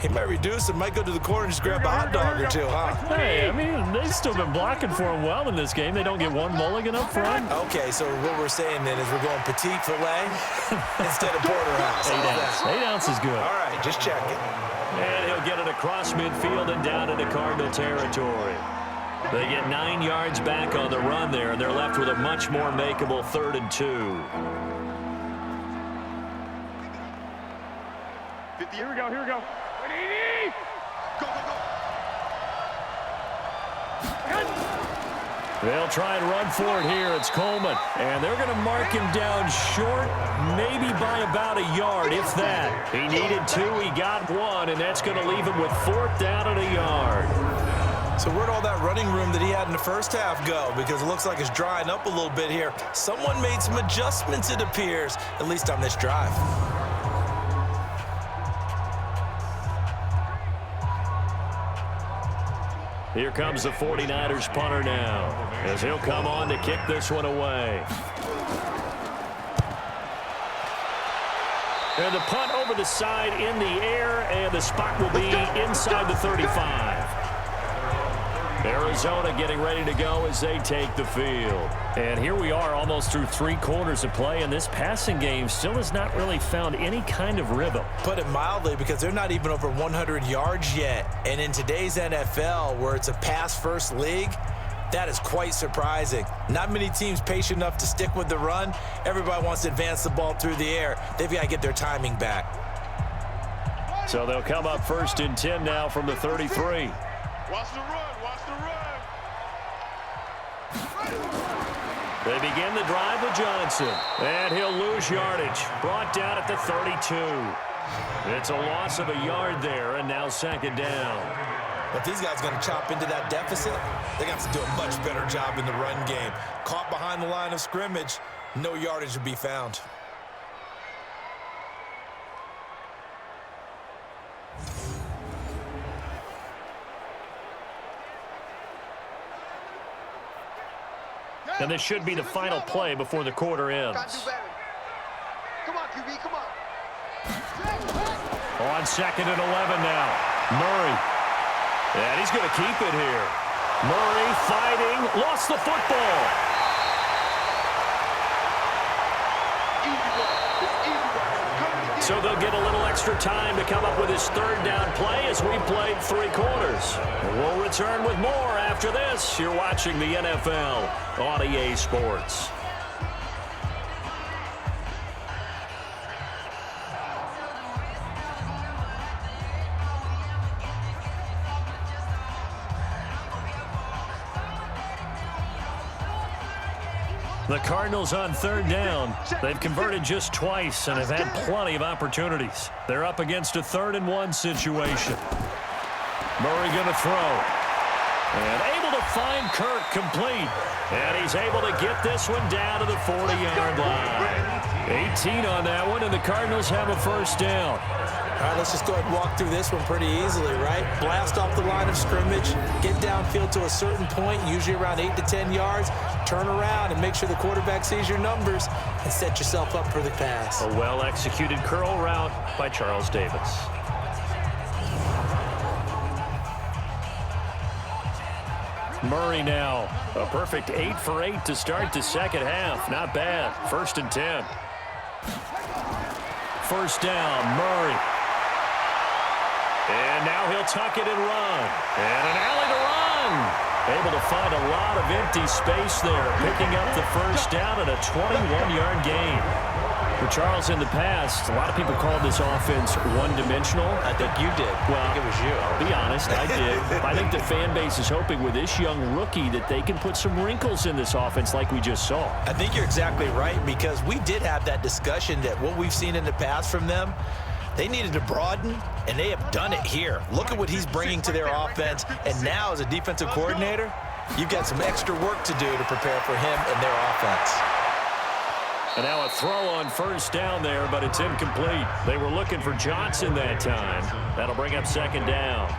S3: he might reduce and might go to the corner and just grab a hot dog or 2, huh?
S2: Hey, I mean, they've still been blocking for him well in this game. They don't get one mulligan up front.
S3: Okay, so what we're saying then is we're going petite filet instead of porterhouse.
S2: 8 ounce. 8 ounce is good.
S3: All right, just checking.
S2: And he'll get it across midfield and down into Cardinal territory. They get 9 yards back on the run there, and they're left with a much more makeable 3rd and 2.
S4: 50, here we go, here we go. Go, go, go.
S2: They'll try and run for it here. It's Coleman. And they're going to mark him down short, maybe by about a yard, if that. He needed 2, he got 1, and that's going to leave him with 4th down and a yard.
S3: So where'd all that running room that he had in the first half go? Because it looks like it's drying up a little bit here. Someone made some adjustments, it appears, at least on this drive.
S2: Here comes the 49ers punter now, as he'll come on to kick this one away. And the punt over the side in the air, and the spot will be inside the 35. Arizona getting ready to go as they take the field. And here we are almost through 3 quarters of play, and this passing game still has not really found any kind of rhythm.
S3: Put it mildly, because they're not even over 100 yards yet. And in today's NFL, where it's a pass-first league, that is quite surprising. Not many teams patient enough to stick with the run. Everybody wants to advance the ball through the air. They've got to get their timing back.
S2: So they'll come up 1st and 10 now from the 33.
S4: Watch the run, watch the run.
S2: They begin the drive with Johnson, and he'll lose yardage. Brought down at the 32. It's a loss of a yard there, and now 2nd down.
S3: If these guys are going to chop into that deficit, they got to do a much better job in the run game. Caught behind the line of scrimmage, no yardage to be found.
S2: And this should be the final play before the quarter ends.
S4: Come on, QB, come on.
S2: On 2nd and 11 now. Murray. And he's going to keep it here. Murray fighting. Lost the football. So they'll get a little extra time to come up with his 3rd down play as we played 3 quarters. We'll return with more after this. You're watching the NFL on EA Sports. The Cardinals on third down. They've converted just twice and have had plenty of opportunities. They're up against a 3rd-and-1 situation. Murray going to throw. And able to find Kirk complete. And he's able to get this one down to the 40-yard line. 18 on that one, and the Cardinals have a first down.
S3: All right, let's just go ahead and walk through this one pretty easily, right? Blast off the line of scrimmage, get downfield to a certain point, usually around 8 to 10 yards, turn around and make sure the quarterback sees your numbers and set yourself up for the pass.
S2: A well-executed curl route by Charles Davis. Murray now, a perfect 8 for 8 to start the second half. Not bad. 1st and 10. First down, Murray. And now he'll tuck it and run. And an alley to run. Able to find a lot of empty space there, picking up the first down and a 21-yard gain. For Charles, in the past, a lot of people called this offense one-dimensional.
S3: I think you did.
S2: Well,
S3: I think it was you.
S2: I'll be honest, I did. I think the fan base is hoping with this young rookie that they can put some wrinkles in this offense like we just saw.
S3: I think you're exactly right, because we did have that discussion that what we've seen in the past from them, they needed to broaden, and they have done it here. Look at what he's bringing to their offense, and now as a defensive coordinator, you've got some extra work to do to prepare for him and their offense.
S2: And now a throw on first down there, but it's incomplete. They were looking for Johnson that time. That'll bring up second down.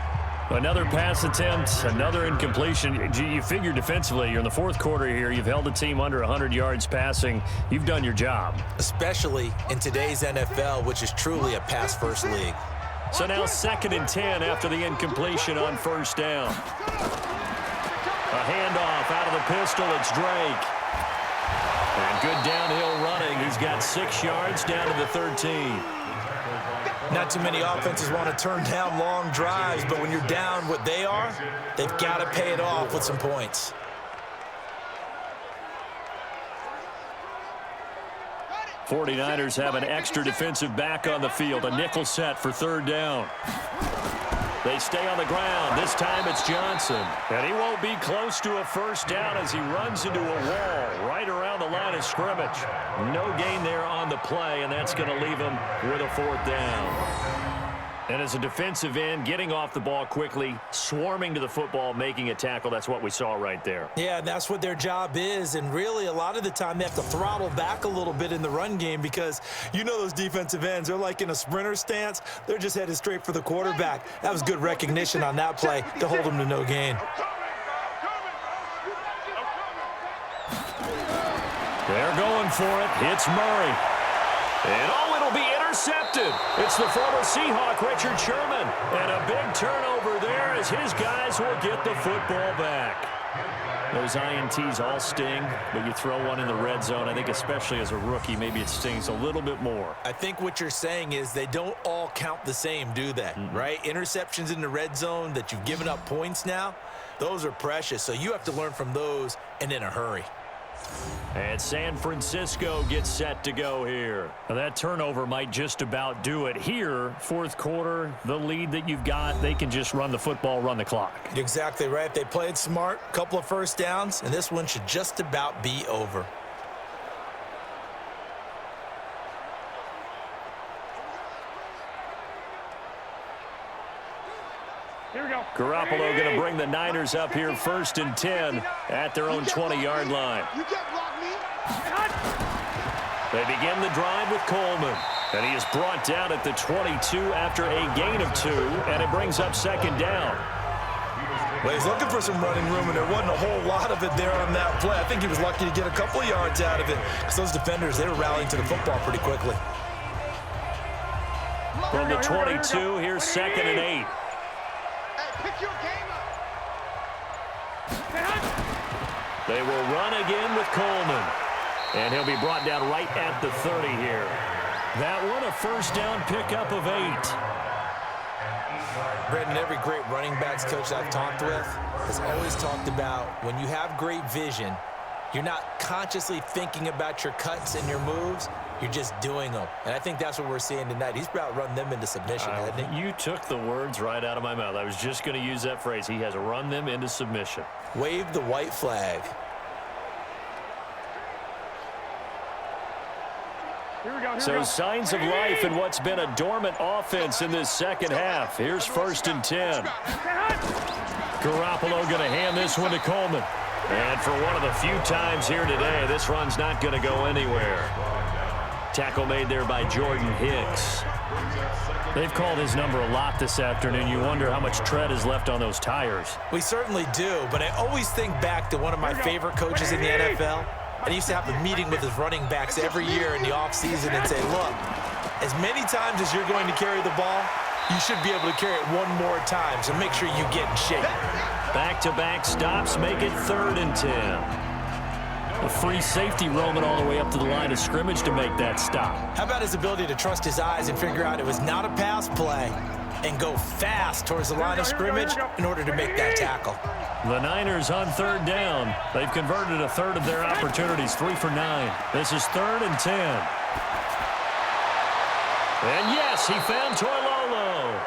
S2: Another pass attempt, another incompletion. You figure defensively, you're in the 4th quarter here. You've held a team under 100 yards passing. You've done your job.
S3: Especially in today's NFL, which is truly a pass-first league.
S2: So now 2nd and 10 after the incompletion on first down. A handoff out of the pistol. It's Drake. And good downhill running. He's got 6 yards down to the 13.
S3: Not too many offenses want to turn down long drives, but when you're down what they are, they've got to pay it off with some points.
S2: '49ers have an extra defensive back on the field. A nickel set for 3rd down. They stay on the ground. This time it's Johnson. And he won't be close to a first down as he runs into a wall right around the line of scrimmage. No gain there on the play, and that's going to leave him with a 4th down. And as a defensive end, getting off the ball quickly, swarming to the football, making a tackle, that's what we saw right there.
S3: Yeah, that's what their job is, and really a lot of the time they have to throttle back a little bit in the run game because you know those defensive ends, they're like in a sprinter stance. They're just headed straight for the quarterback. That was good recognition on that play to hold them to no gain.
S2: They're going for it. It's Murray. And it'll be intercepted. It's the former Seahawk, Richard Sherman. And a big turnover there as his guys will get the football back. Those INTs all sting, but you throw one in the red zone. I think especially as a rookie, maybe it stings a little bit more.
S3: I think what you're saying is they don't all count the same, do they? Right? Interceptions in the red zone that you've given up points now, those are precious. So you have to learn from those and in a hurry.
S2: And San Francisco gets set to go here. Now that turnover might just about do it here. 4th quarter, the lead that you've got, they can just run the football, run the clock.
S3: You're exactly right. They played smart, couple of first downs, and this one should just about be over.
S4: Here we go.
S2: Garoppolo going to bring the Niners up here 1st and 10 at their own 20-yard line.
S4: You can't block me.
S2: They begin the drive with Coleman. And he is brought down at the 22 after a gain of 2, and it brings up 2nd down.
S3: Well, he's looking for some running room, and there wasn't a whole lot of it there on that play. I think he was lucky to get a couple of yards out of it because those defenders, they were rallying to the football pretty quickly.
S2: From the 22, here's 2nd and 8.
S4: Pick your game up.
S2: They will run again with Coleman. And he'll be brought down right at the 30 here. That one a first down pickup of 8.
S3: Brendan, every great running backs coach I've talked with has always talked about when you have great vision, you're not consciously thinking about your cuts and your moves. You're just doing them. And I think that's what we're seeing tonight. He's about run them into submission, hasn't he?
S2: You took the words right out of my mouth. I was just going to use that phrase. He has run them into submission.
S3: Wave the white flag.
S2: So signs of life in what's been a dormant offense in this second half. Here's 1st and 10. Garoppolo going to hand this one to Coleman. And for one of the few times here today, this run's not going to go anywhere. Tackle made there by Jordan Hicks. They've called his number a lot this afternoon. You wonder how much tread is left on those tires.
S3: We certainly do, but I always think back to one of my favorite coaches in the NFL. I used to have a meeting with his running backs every year in the offseason and say, look, as many times as you're going to carry the ball, you should be able to carry it one more time, so make sure you get in shape.
S2: Back-to-back stops make it 3rd and 10. A free safety roaming all the way up to the line of scrimmage to make that stop.
S3: How about his ability to trust his eyes and figure out it was not a pass play and go fast towards the line of scrimmage in order to make that tackle?
S2: The Niners on 3rd down. They've converted a third of their opportunities, 3 for 9. This is 3rd and 10. And yes, he found Toilolo.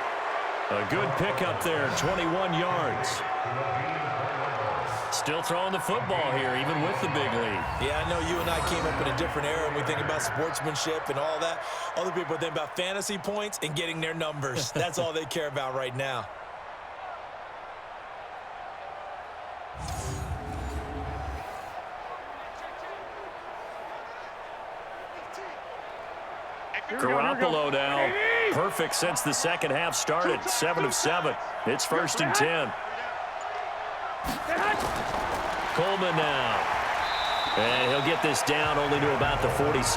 S2: A good pickup there, 21 yards. Still throwing the football here, even with the big lead.
S3: Yeah, I know you and I came up in a different era, and we think about sportsmanship and all that. Other people think about fantasy points and getting their numbers. That's all they care about right now.
S2: Garoppolo now, perfect since the second half started, 7 of 7. It's 1st and 10. Coleman now. And he'll get this down only to about the 46.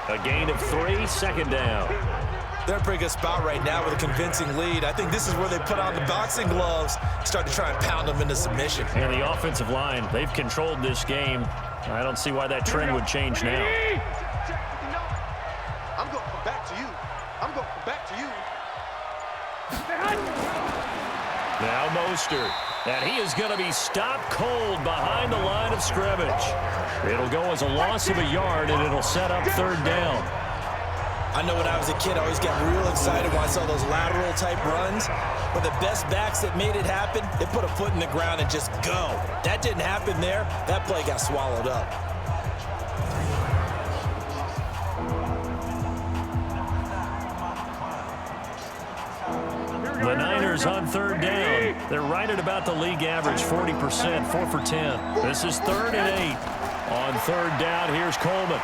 S2: A gain of 3, 2nd down.
S3: They're in a pretty good spot right now with a convincing lead. I think this is where they put on the boxing gloves, start to try and pound them into submission.
S2: And the offensive line, they've controlled this game. I don't see why that trend would change now.
S4: I'm going to come back to you. I'm going to come back to you.
S2: Now Mostert. And he is going to be stopped cold behind the line of scrimmage. It'll go as a loss of a yard, and it'll set up 3rd down.
S3: I know when I was a kid, I always got real excited when I saw those lateral-type runs. But the best backs that made it happen, they put a foot in the ground and just go. That didn't happen there. That play got swallowed up.
S2: The Niners on 3rd down. They're right at about the league average, 40%, 4 for 10. This is 3rd and 8. On 3rd down, here's Coleman.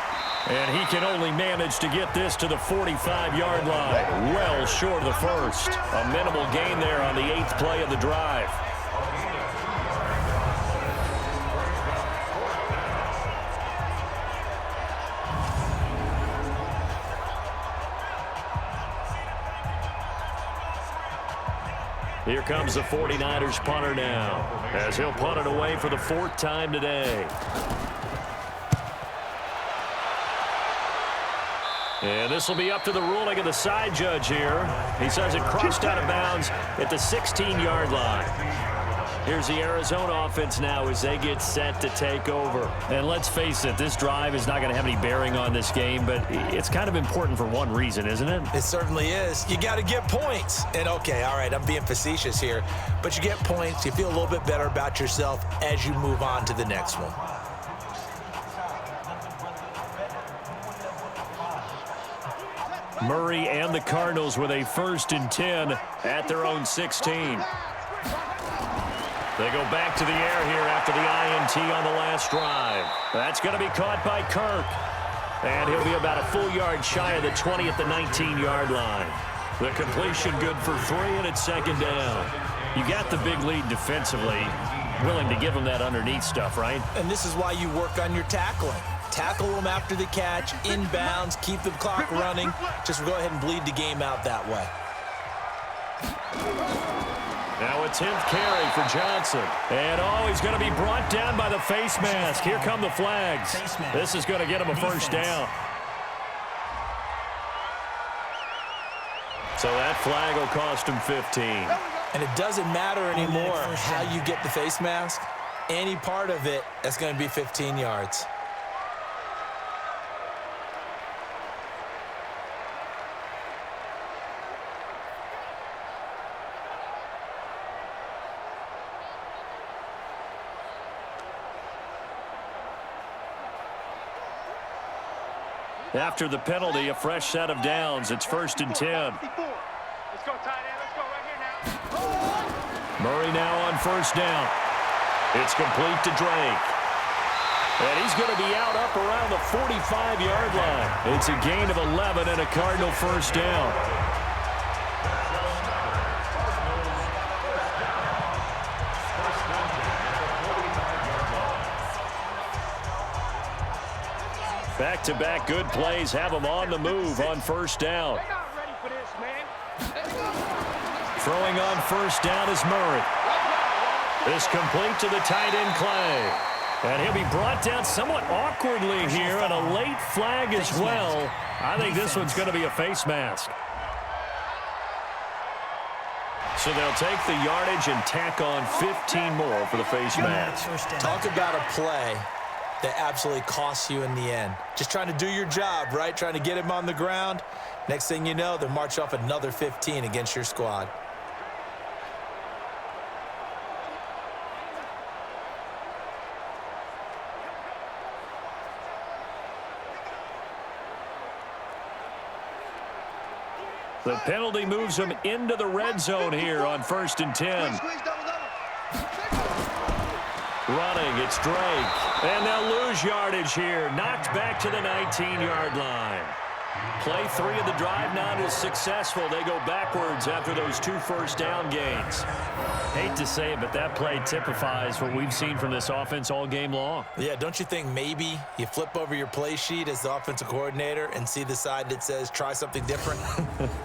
S2: And he can only manage to get this to the 45-yard line. Well short of the first. A minimal gain there on the 8th play of the drive. Here comes the 49ers punter now, as he'll punt it away for the 4th time today. And this will be up to the ruling of the side judge here. He says it crossed out of bounds at the 16-yard line. Here's the Arizona offense now as they get set to take over. And let's face it, this drive is not going to have any bearing on this game, but it's kind of important for one reason, isn't it?
S3: It certainly is. You got to get points. And, okay, all right, I'm being facetious here, but you get points. You feel a little bit better about yourself as you move on to the next one.
S2: Murray and the Cardinals with a 1st and 10 at their own 16. They go back to the air here after the INT on the last drive. That's going to be caught by Kirk. And he'll be about a full yard shy of the 20 at the 19-yard line. The completion good for 3, and it's 2nd down. You got the big lead defensively. Willing to give them that underneath stuff, right?
S3: And this is why you work on your tackling. Tackle them after the catch, inbounds, keep the clock running. Just go ahead and bleed the game out that way.
S2: Now a 10th carry for Johnson. And, he's going to be brought down by the face mask. Here come the flags. This is going to get him a 1st down. So that flag will cost him 15.
S3: And it doesn't matter anymore how you get the face mask. Any part of it, that's going to be 15 yards.
S2: After the penalty, a fresh set of downs. It's 1st and 10.
S4: Let's go, tight end. Let's go right here now.
S2: Murray now on 1st down. It's complete to Drake. And he's going to be out up around the 45-yard line. It's a gain of 11 and a Cardinal 1st down. Back-to-back good plays have him on the move on 1st down.
S4: They're not ready for this, man.
S2: Throwing on 1st down is Murray. This complete to the tight end Clay. And he'll be brought down somewhat awkwardly here, and a late flag as well. I think this one's going to be a face mask. So they'll take the yardage and tack on 15 more for the face mask.
S3: Talk about a play that absolutely costs you in the end. Just trying to do your job, right? Trying to get him on the ground. Next thing you know, they'll march off another 15 against your squad.
S2: The penalty moves him into the red zone here on 1st and 10. Running, it's Drake. And they'll lose yardage here. Knocked back to the 19-yard line. Play 3 of the drive not as successful. They go backwards after those 2 first down gains. Hate to say it, but that play typifies what we've seen from this offense all game long.
S3: Yeah, don't you think maybe you flip over your play sheet as the offensive coordinator and see the side that says try something different?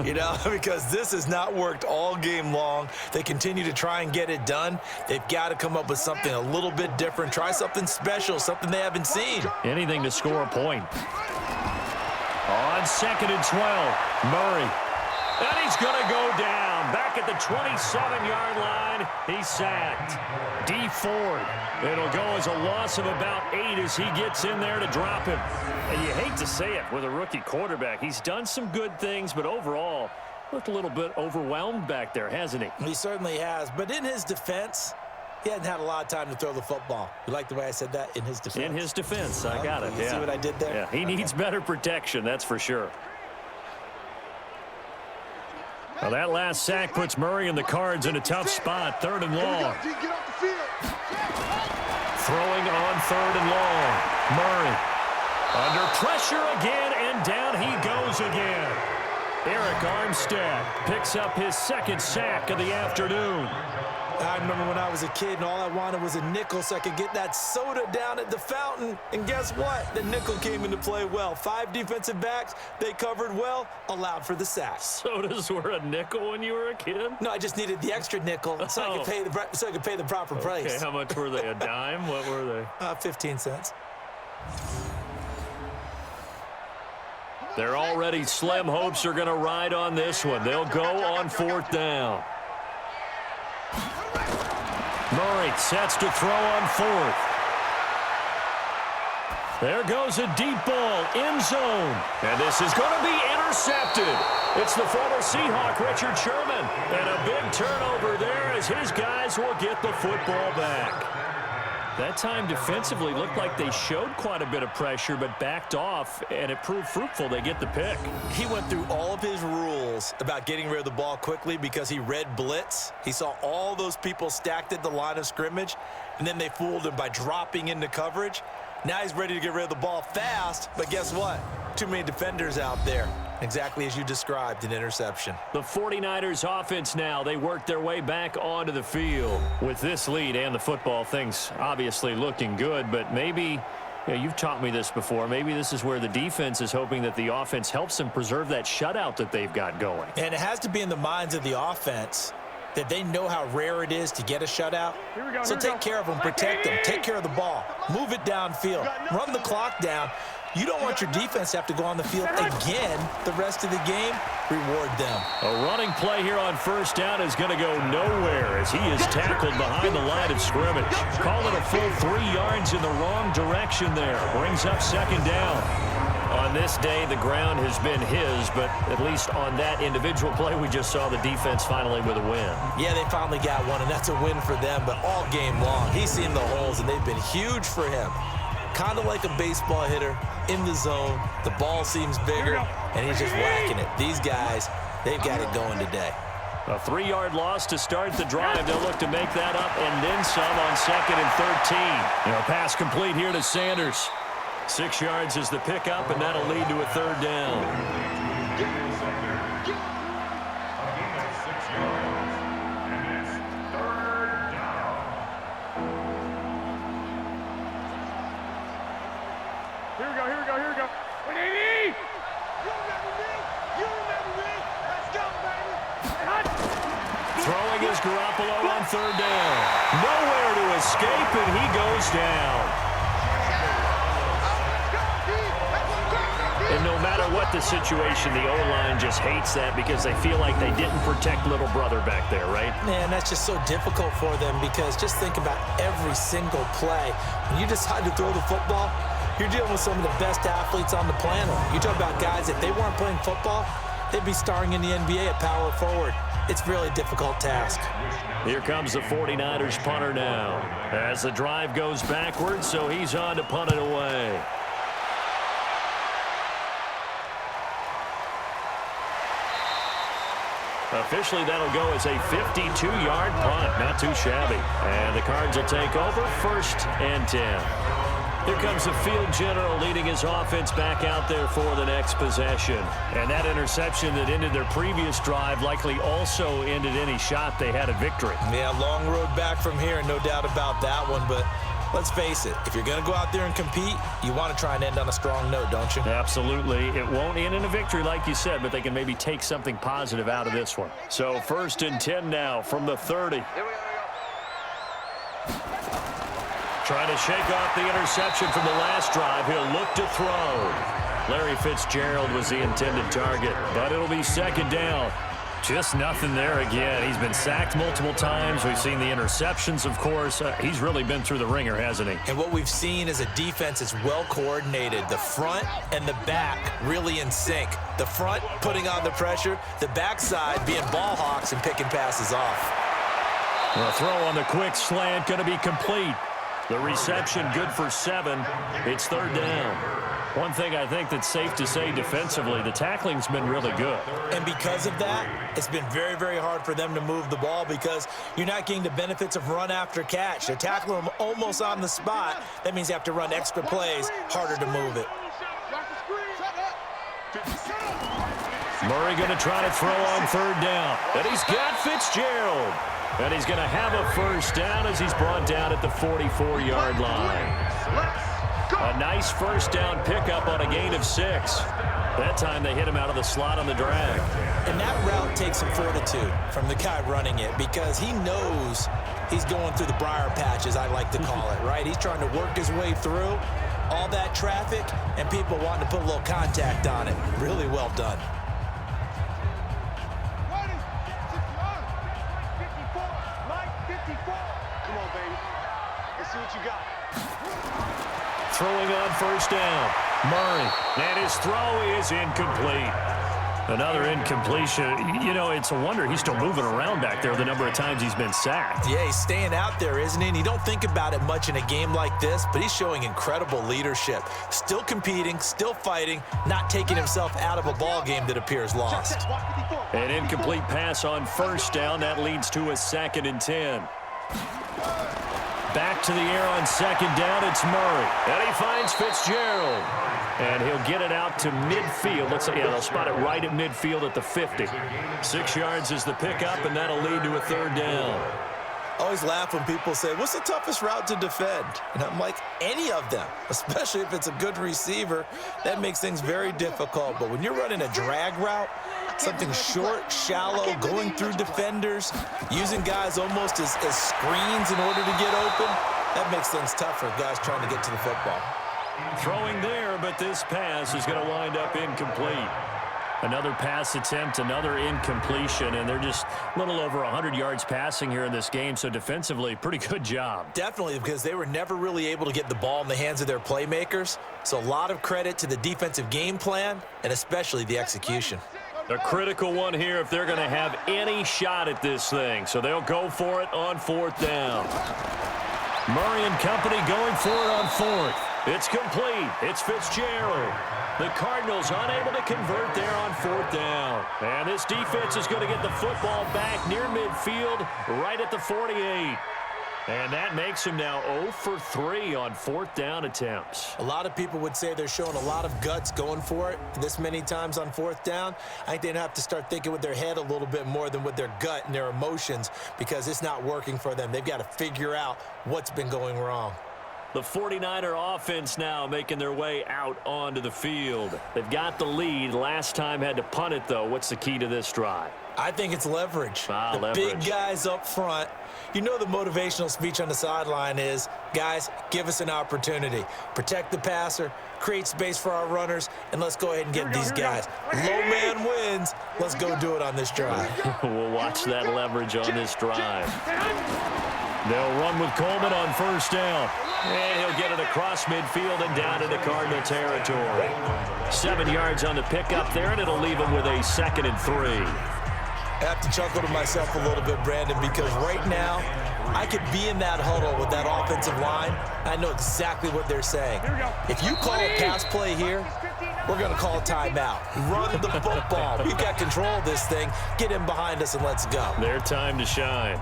S3: You know, because this has not worked all game long. They continue to try and get it done. They've got to come up with something a little bit different. Try something special, something they haven't seen.
S2: Anything to score a point. On 2nd and 12, Murray. And he's going to go down. Back at the 27-yard line, he's sacked. D Ford. It'll go as a loss of about 8 as he gets in there to drop him. And you hate to say it with a rookie quarterback. He's done some good things, but overall, looked a little bit overwhelmed back there, hasn't he?
S3: He certainly has. But in his defense, he hasn't had a lot of time to throw the football. You like the way I said that? In his defense.
S2: In his defense, I got it.
S3: You see what I did there?
S2: Yeah, he needs better protection, that's for sure. Well, that last sack puts Murray and the Cards in a tough spot. 3rd and long. Throwing on 3rd and long. Murray under pressure again, and down he goes again. Eric Armstead picks up his 2nd sack of the afternoon.
S3: I remember when I was a kid and all I wanted was a nickel so I could get that soda down at the fountain. And guess what? The nickel came into play well. 5 defensive backs, they covered well, allowed for the sack.
S2: Sodas were a nickel when you were a kid?
S3: No, I just needed the extra nickel so I could pay the proper price.
S2: Okay, how much were they? A dime? What were they?
S3: 15 cents.
S2: They're already slim hopes are going to ride on this one. They'll go on 4th down. Murray sets to throw on 4th. There goes a deep ball, end zone. And this is going to be intercepted. It's the former Seahawk, Richard Sherman. And a big turnover there as his guys will get the football back. That time defensively looked like they showed quite a bit of pressure but backed off, and it proved fruitful. They get the pick.
S3: He went through all of his rules about getting rid of the ball quickly because he read blitz. He saw all those people stacked at the line of scrimmage, and then they fooled him by dropping into coverage. Now he's ready to get rid of the ball fast, but guess what? Too many defenders out there. Exactly as you described, an interception.
S2: The 49ers offense now, they work their way back onto the field. With this lead and the football, things obviously looking good, but maybe, you've taught me this before, maybe this is where the defense is hoping that the offense helps them preserve that shutout that they've got going.
S3: And it has to be in the minds of the offense that they know how rare it is to get a shutout. So take care of them, protect them, take care of the ball, move it downfield, run the clock down. You don't want your defense to have to go on the field again the rest of the game. Reward them.
S2: A running play here on 1st down is going to go nowhere as he is tackled behind the line of scrimmage. Call it a full 3 yards in the wrong direction there. Brings up 2nd down. On this day, the ground has been his, but at least on that individual play, we just saw the defense finally with a win.
S3: Yeah, they finally got one, and that's a win for them, but all game long, he's seen the holes, and they've been huge for him. kind of like a baseball hitter in the zone. The ball seems bigger, and he's just whacking it. These guys, they've got it going today.
S2: A 3-yard loss to start the drive. They'll look to make that up and then some on 2nd and 13. Pass complete here to Sanders. 6 yards is the pickup, and that'll lead to a 3rd down.
S4: Here we go. What do you need? You remember me? You remember me? Let's go, baby.
S2: Throwing is Garoppolo on 3rd down. Nowhere to escape, and he goes down. And no matter what the situation, the O-line just hates that because they feel like they didn't protect little brother back there, right?
S3: Man, that's just so difficult for them because just think about every single play. When you decide to throw the football, you're dealing with some of the best athletes on the planet. You talk about guys, if they weren't playing football, they'd be starring in the NBA at power forward. It's a really difficult task.
S2: Here comes the 49ers punter now. As the drive goes backwards, so he's on to punt it away. Officially, that'll go as a 52-yard punt. Not too shabby. And the Cards will take over 1st and 10. Here comes the field general leading his offense back out there for the next possession. And that interception that ended their previous drive likely also ended any shot they had at victory.
S3: Yeah, long road back from here, no doubt about that one. But let's face it, if you're going to go out there and compete, you want to try and end on a strong note, don't you?
S2: Absolutely. It won't end in a victory like you said, but they can maybe take something positive out of this one. So 1st and 10 now from the 30. Trying to shake off the interception from the last drive. He'll look to throw. Larry Fitzgerald was the intended target, but it'll be 2nd down. Just nothing there again. He's been sacked multiple times. We've seen the interceptions, of course. He's really been through the ringer, hasn't he?
S3: And what we've seen is a defense that's well coordinated. The front and the back really in sync. The front putting on the pressure, the backside being ball hawks and picking passes off.
S2: The throw on the quick slant going to be complete. The reception good for 7. It's 3rd down. One thing I think that's safe to say defensively, the tackling's been really good.
S3: And because of that, it's been very, very hard for them to move the ball because you're not getting the benefits of run after catch. They're tackling them almost on the spot. That means you have to run extra plays, harder to move it.
S2: Murray going to try to throw on 3rd down. And he's got Fitzgerald. And he's going to have a 1st down as he's brought down at the 44-yard line. A nice 1st down pickup on a gain of 6. That time they hit him out of the slot on the drag.
S3: And that route takes some fortitude from the guy running it because he knows he's going through the briar patch, as I like to call it, right? He's trying to work his way through all that traffic and people wanting to put a little contact on it. Really well done.
S2: Throwing on 1st down. Murray. And his throw is incomplete. Another incompletion. You know, it's a wonder he's still moving around back there the number of times he's been sacked.
S3: Yeah, he's staying out there, isn't he? And you don't think about it much in a game like this, but he's showing incredible leadership. Still competing, still fighting, not taking himself out of a ball game that appears lost.
S2: An incomplete pass on 1st down. That leads to a 2nd and 10. Back to the air on 2nd down. It's Murray. And he finds Fitzgerald. And he'll get it out to midfield. Looks like, yeah, they'll spot it right at midfield at the 50. 6 yards is the pickup, and that'll lead to a 3rd down.
S3: I always laugh when people say, what's the toughest route to defend? And I'm like, any of them, especially if it's a good receiver. That makes things very difficult. But when you're running a drag route, something short, shallow, going through defenders, using guys almost as screens in order to get open, that makes things tough for guys trying to get to the football.
S2: Throwing there, but this pass is going to wind up incomplete. Another pass attempt, another incompletion, and they're just a little over 100 yards passing here in this game, so defensively, pretty good job.
S3: Definitely, because they were never really able to get the ball in the hands of their playmakers, so a lot of credit to the defensive game plan, and especially the execution.
S2: A critical one here if they're going to have any shot at this thing, so they'll go for it on 4th down. Murray and company going for it on 4th. It's complete. It's Fitzgerald. The Cardinals unable to convert there on 4th down. And this defense is going to get the football back near midfield, right at the 48. And that makes him now 0 for 3 on 4th down attempts.
S3: A lot of people would say they're showing a lot of guts going for it this many times on 4th down. I think they'd have to start thinking with their head a little bit more than with their gut and their emotions, because it's not working for them. They've got to figure out what's been going wrong.
S2: The 49er offense now making their way out onto the field. They've got the lead. Last time had to punt it, though. What's the key to this drive?
S3: I think it's leverage. The
S2: leverage.
S3: Big guys up front. You know the motivational speech on the sideline is, guys, give us an opportunity. Protect the passer, create space for our runners, and let's go ahead and get these guys. Low man wins. Let's go do it on this drive.
S2: We'll watch that leverage on this drive. They'll run with Coleman on 1st down. And he'll get it across midfield and down into Cardinal territory. 7 yards on the pickup there, and it'll leave him with a 2nd and 3.
S3: I have to chuckle to myself a little bit, Brandon, because right now I could be in that huddle with that offensive line. I know exactly what they're saying. If you call a pass play here, we're going to call a timeout. Run the football. We've got control of this thing. Get in behind us and let's go.
S2: Their time to shine.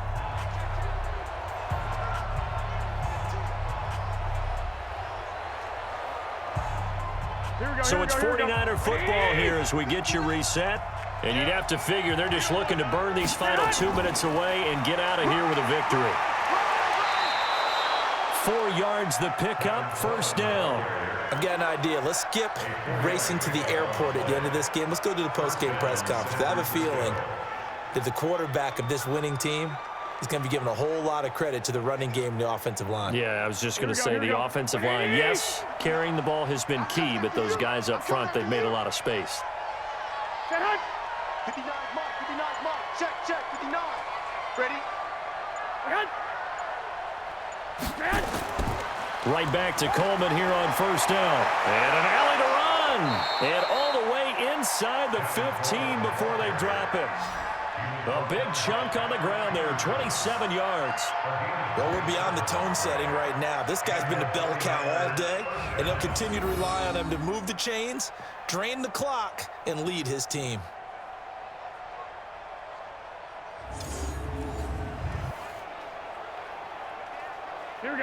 S2: So it's 49er football here as we get you reset. And you'd have to figure they're just looking to burn these final 2 minutes away and get out of here with a victory. 4 yards the pickup, 1st down.
S3: I've got an idea. Let's skip racing to the airport at the end of this game. Let's go to the post-game press conference. I have a feeling that the quarterback of this winning team is going to be given a whole lot of credit to the running game and the offensive line.
S2: Yeah, I was just going to say the offensive line. Yes, carrying the ball has been key, but those guys up front, they've made a lot of space.
S4: 59 mark, check, 59. Ready?
S2: Right back to Coleman here on 1st down. And an alley to run. And all the way inside the 15 before they drop him. A big chunk on the ground there, 27 yards.
S3: Well, we're beyond the tone setting right now. This guy's been the bell cow all day, and he'll continue to rely on him to move the chains, drain the clock, and lead his team.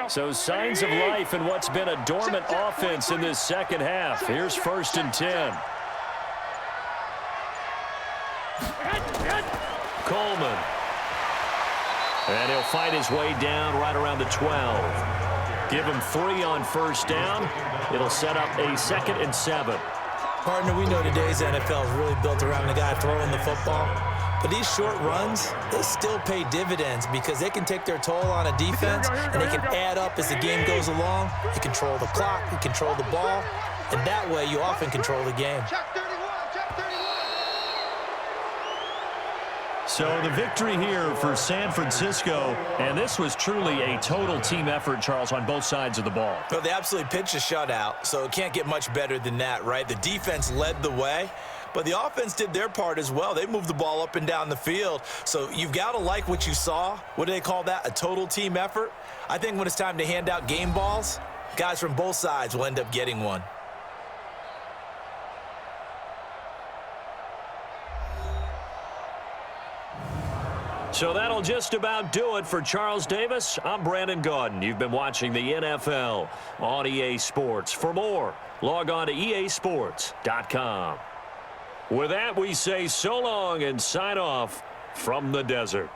S2: So signs of life in what's been a dormant offense in this second half. Here's 1st and 10. Coleman. And he'll fight his way down right around the 12. Give him 3 on 1st down. It'll set up a 2nd and 7.
S3: Partner, we know today's NFL is really built around the guy throwing the football. But these short runs, they still pay dividends because they can take their toll on a defense, and they can add up as the game goes along. You control the clock, you control the ball, and that way you often control the game.
S2: So the victory here for San Francisco, and this was truly a total team effort, Charles, on both sides of the ball.
S3: Well, they absolutely pitched a shutout, so it can't get much better than that, right? The defense led the way, but the offense did their part as well. They moved the ball up and down the field, so you've got to like what you saw. What do they call that? A total team effort? I think when it's time to hand out game balls, guys from both sides will end up getting one.
S2: So that'll just about do it for Charles Davis. I'm Brandon Gaudin. You've been watching the NFL on EA Sports. For more, log on to easports.com. With that, we say so long and sign off from the desert.